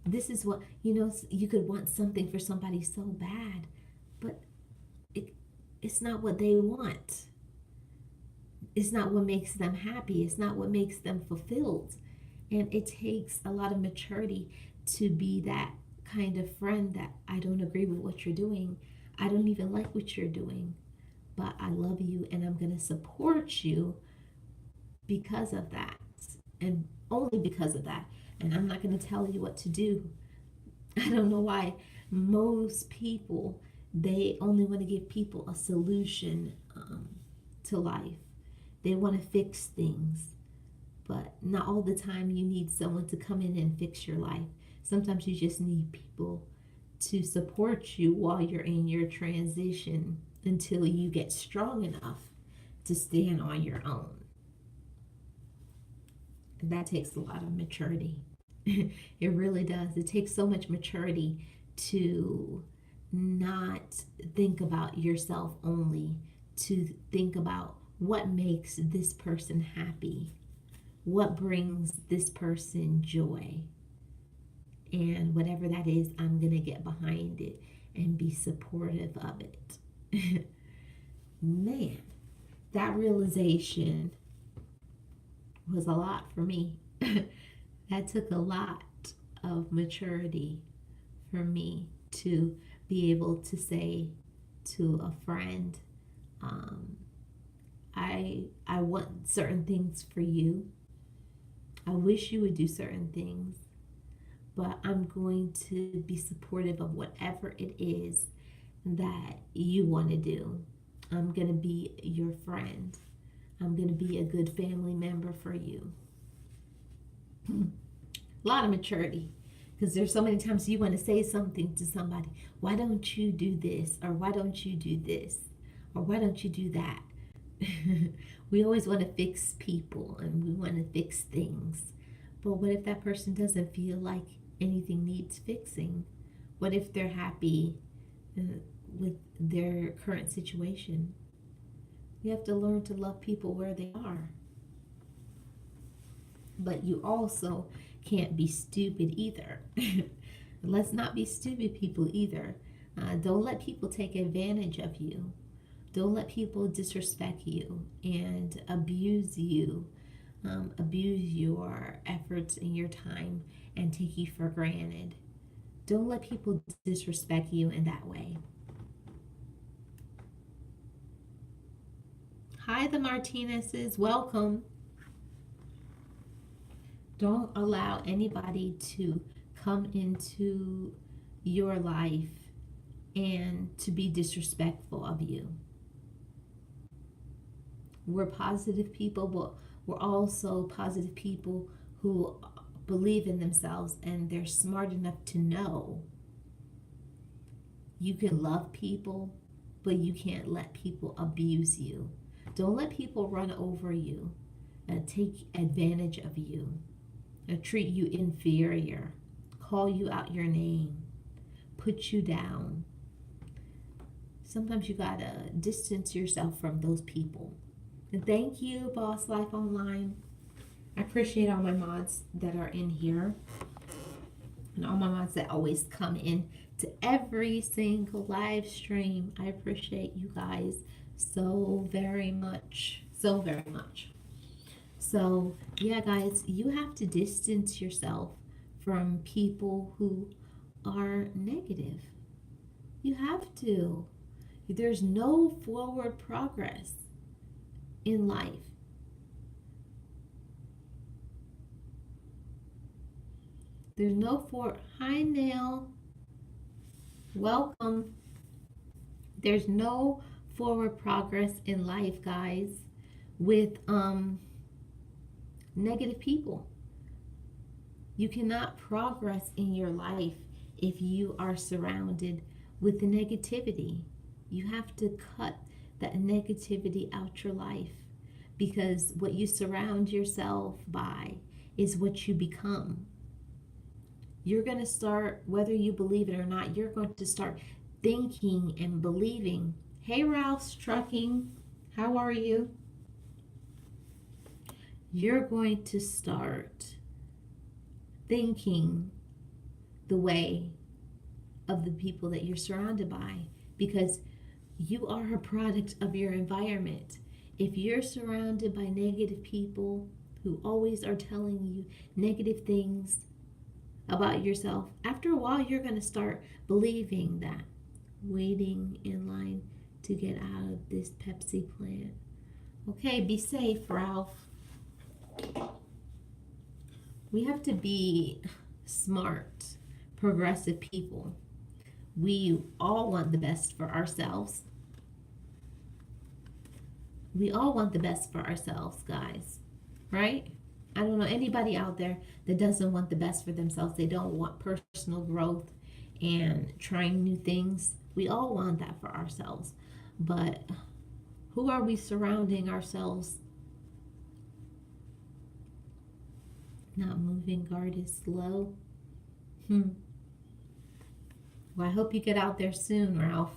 this is what, you could want something for somebody so bad, but it's not what they want. It's not what makes them happy. It's not what makes them fulfilled. And it takes a lot of maturity to be that kind of friend that I don't agree with what you're doing. I don't even like what you're doing, but I love you and I'm going to support you because of that, and only because of that. And I'm not going to tell you what to do. I don't know why most people, they only want to give people a solution to life. They want to fix things, but not all the time you need someone to come in and fix your life. Sometimes you just need people to support you while you're in your transition until you get strong enough to stand on your own. That takes a lot of maturity. It really does. It takes so much maturity to not think about yourself only, to think about what makes this person happy, what brings this person joy. And whatever that is, I'm going to get behind it and be supportive of it. Man, that realization was a lot for me. That took a lot of maturity for me to be able to say to a friend, I want certain things for you. I wish you would do certain things, but I'm going to be supportive of whatever it is that you want to do. I'm going to be your friend. I'm going to be a good family member for you. A lot of maturity, because there's so many times you want to say something to somebody. Why don't you do this? Or why don't you do this? Or why don't you do that? We always want to fix people and we want to fix things. But what if that person doesn't feel like anything needs fixing? What if they're happy with their current situation? You have to learn to love people where they are. But you also can't be stupid either. Let's not be stupid people either. Don't let people take advantage of you. Don't let people disrespect you and abuse you, abuse your efforts and your time and take you for granted. Don't let people disrespect you in that way. Hi, the Martinezes. Welcome. Don't allow anybody to come into your life and to be disrespectful of you. We're positive people, but we're also positive people who believe in themselves and they're smart enough to know you can love people, but you can't let people abuse you. Don't let people run over you, take advantage of you, treat you inferior, call you out your name, put you down. Sometimes you gotta distance yourself from those people. And thank you, Boss Life Online. I appreciate all my mods that are in here and all my mods that always come in to every single live stream. I appreciate you guys so very much. So very much. So, yeah, guys, you have to distance yourself from people who are negative. You have to. There's no forward progress in life. There's no Hi, Nail. Welcome. There's no forward progress in life, guys, with negative people. You cannot progress in your life if you are surrounded with the negativity. You have to cut that negativity out your life, because what you surround yourself by is what you become. You're going to start, whether you believe it or not, you're going to start thinking and believing. Hey, Ralph's Trucking, how are you? You're going to start thinking the way of the people that you're surrounded by, because you are a product of your environment. If you're surrounded by negative people who always are telling you negative things about yourself, after a while you're going to start believing that. Waiting in line to get out of this Pepsi plant. Okay, be safe, Ralph. We have to be smart, progressive people. We all want the best for ourselves. We all want the best for ourselves, guys, right? I don't know anybody out there that doesn't want the best for themselves. They don't want personal growth and trying new things. We all want that for ourselves. But who are we surrounding ourselves? Not moving, guard is slow. Well, I hope you get out there soon, Ralph.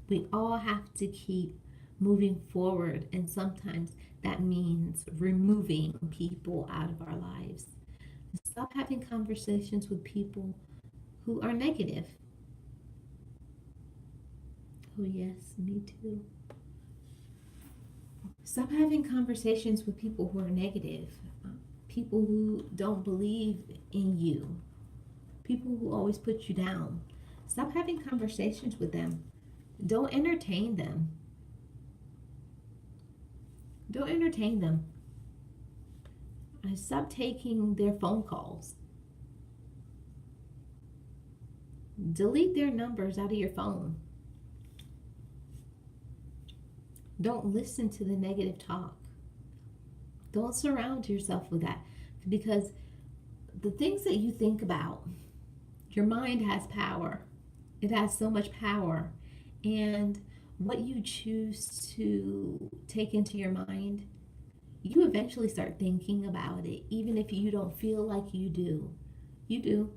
We all have to keep moving forward, and sometimes that means removing people out of our lives. Stop having conversations with people who are negative. Oh, yes, me too. Stop having conversations with people who are negative, people who don't believe in you, people who always put you down. Stop having conversations with them. Don't entertain them. Don't entertain them. Stop taking their phone calls. Delete their numbers out of your phone. Don't listen to the negative talk. Don't surround yourself with that, because the things that you think about, your mind has power. It has so much power. And what you choose to take into your mind, you eventually start thinking about it, even if you don't feel like you do. You do.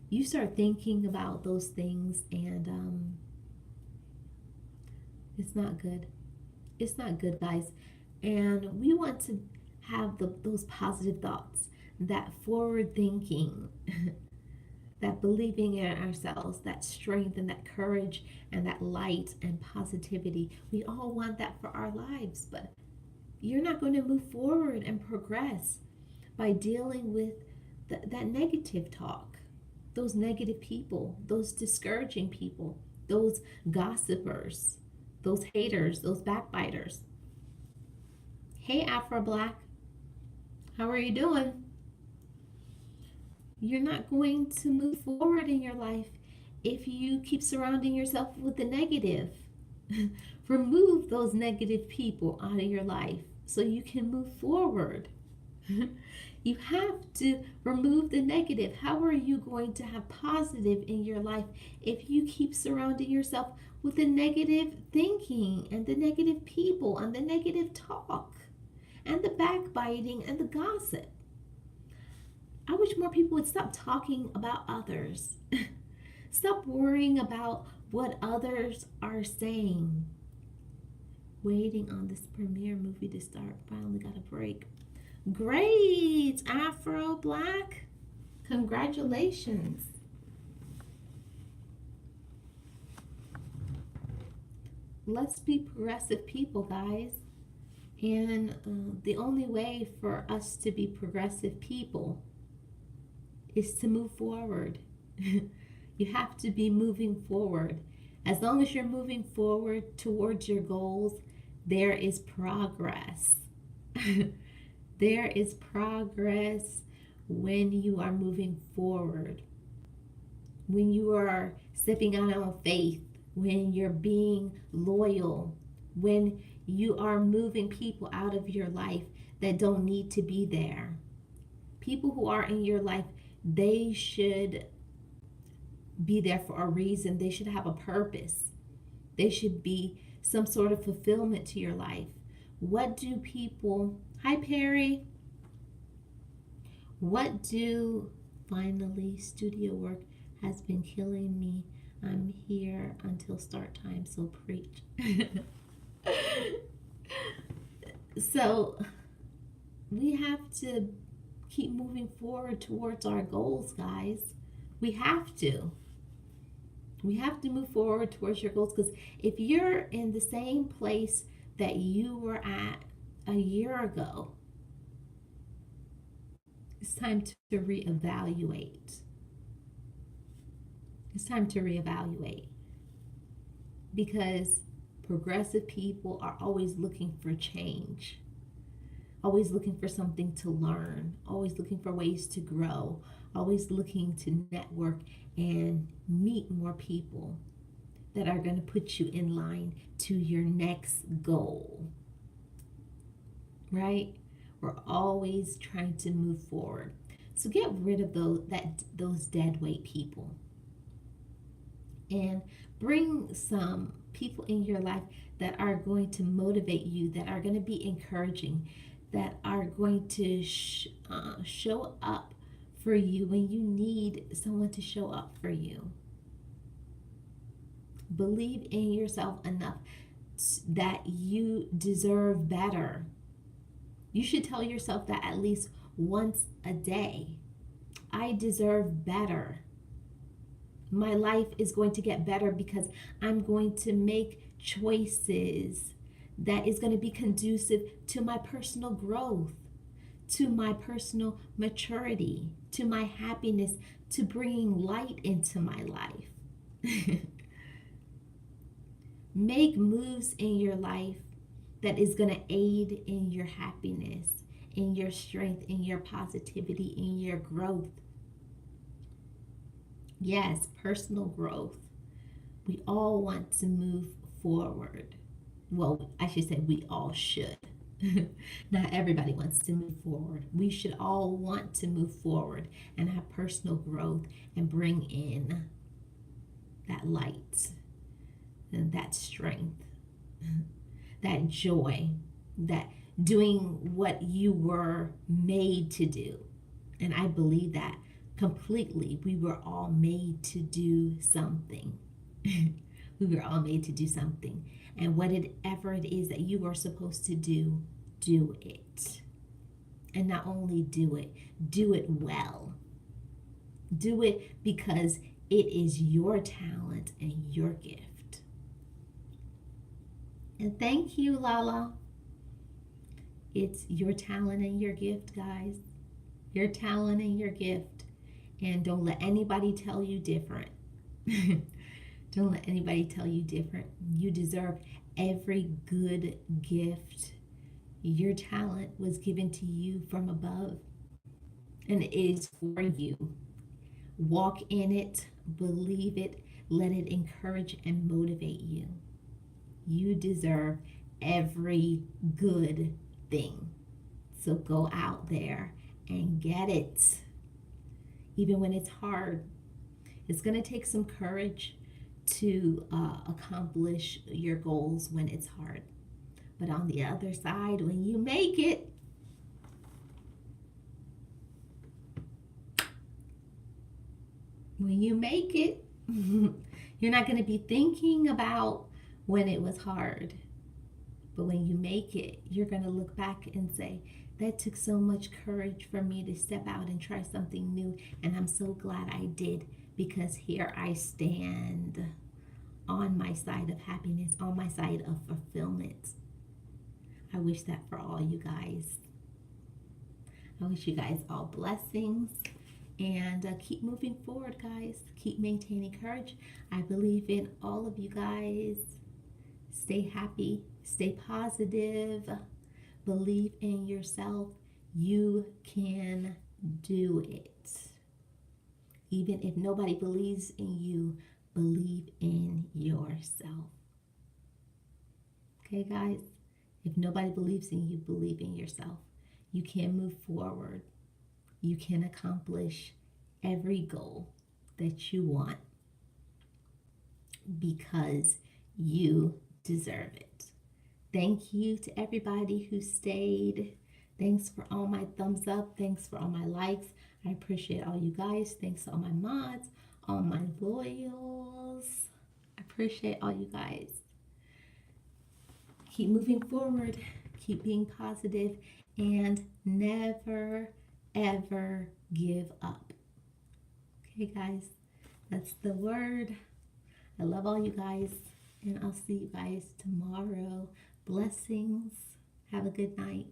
You start thinking about those things, and it's not good. It's not good, guys. And we want to have those positive thoughts, that forward thinking, that believing in ourselves, that strength and that courage and that light and positivity. We all want that for our lives, but you're not going to move forward and progress by dealing with that negative talk, those negative people, those discouraging people, those gossipers, those haters, those backbiters. Hey, Afro Black, how are you doing? You're not going to move forward in your life if you keep surrounding yourself with the negative. Remove those negative people out of your life so you can move forward. You have to remove the negative. How are you going to have positive in your life if you keep surrounding yourself with the negative thinking and the negative people and the negative talk and the backbiting and the gossip? I wish more people would stop talking about others. Stop worrying about what others are saying. Waiting on this premiere movie to start. Finally got a break. Great, Afro Black. Congratulations. Let's be progressive people, guys. And the only way for us to be progressive people is to move forward. You have to be moving forward. As long as you're moving forward towards your goals, there is progress. There is progress when you are moving forward, when you are stepping out on faith, when you're being loyal, when you are moving people out of your life that don't need to be there. People who are in your life, they should be there for a reason. They should have a purpose. They should be some sort of fulfillment to your life. What do people, hi Perry, what do, finally, studio work has been killing me. I'm here until start time, so preach. So we have to keep moving forward towards our goals, guys. We have to. We have to move forward towards your goals, because if you're in the same place that you were at a year ago, it's time to reevaluate. It's time to reevaluate, because progressive people are always looking for change, always looking for something to learn, always looking for ways to grow, always looking to network and meet more people that are going to put you in line to your next goal. Right? We're always trying to move forward. So get rid of those dead weight people and bring some people in your life that are going to motivate you, that are going to be encouraging, that are going to show up for you when you need someone to show up for you. Believe in yourself enough that you deserve better. You should tell yourself that at least once a day. I deserve better. My life is going to get better because I'm going to make choices that is going to be conducive to my personal growth, to my personal maturity, to my happiness, to bringing light into my life. Make moves in your life that is going to aid in your happiness, in your strength, in your positivity, in your growth. Yes, personal growth. We all want to move forward. Well, I should say we all should. Not everybody wants to move forward. We should all want to move forward and have personal growth and bring in that light and that strength, that joy, that doing what you were made to do. And I believe that completely. We were all made to do something. We were all made to do something. And whatever it is that you are supposed to do, do it. And not only do it well. Do it because it is your talent and your gift. And thank you, Lala. It's your talent and your gift, guys. Your talent and your gift. And don't let anybody tell you different. Don't let anybody tell you different. You deserve every good gift. Your talent was given to you from above, and it is for you. Walk in it, believe it, let it encourage and motivate you. You deserve every good thing. So go out there and get it. Even when it's hard, it's going to take some courage to accomplish your goals when it's hard. But on the other side, when you make it, you're not going to be thinking about when it was hard. But when you make it, you're going to look back and say, that took so much courage for me to step out and try something new. And I'm so glad I did, because here I stand on my side of happiness, on my side of fulfillment. I wish that for all you guys. I wish you guys all blessings. And keep moving forward, guys. Keep maintaining courage. I believe in all of you guys. Stay happy. Stay positive. Believe in yourself. You can do it. Even if nobody believes in you, believe in yourself. Okay, guys? If nobody believes in you, believe in yourself. you can move forward. You can accomplish every goal that you want because you deserve it. Thank you to everybody who stayed. Thanks for all my thumbs up. Thanks for all my likes. I appreciate all you guys. Thanks to all my mods, all my loyals. I appreciate all you guys. Keep moving forward. Keep being positive and never, ever give up. Okay, guys, that's the word. I love all you guys, and I'll see you guys tomorrow. Blessings. Have a good night.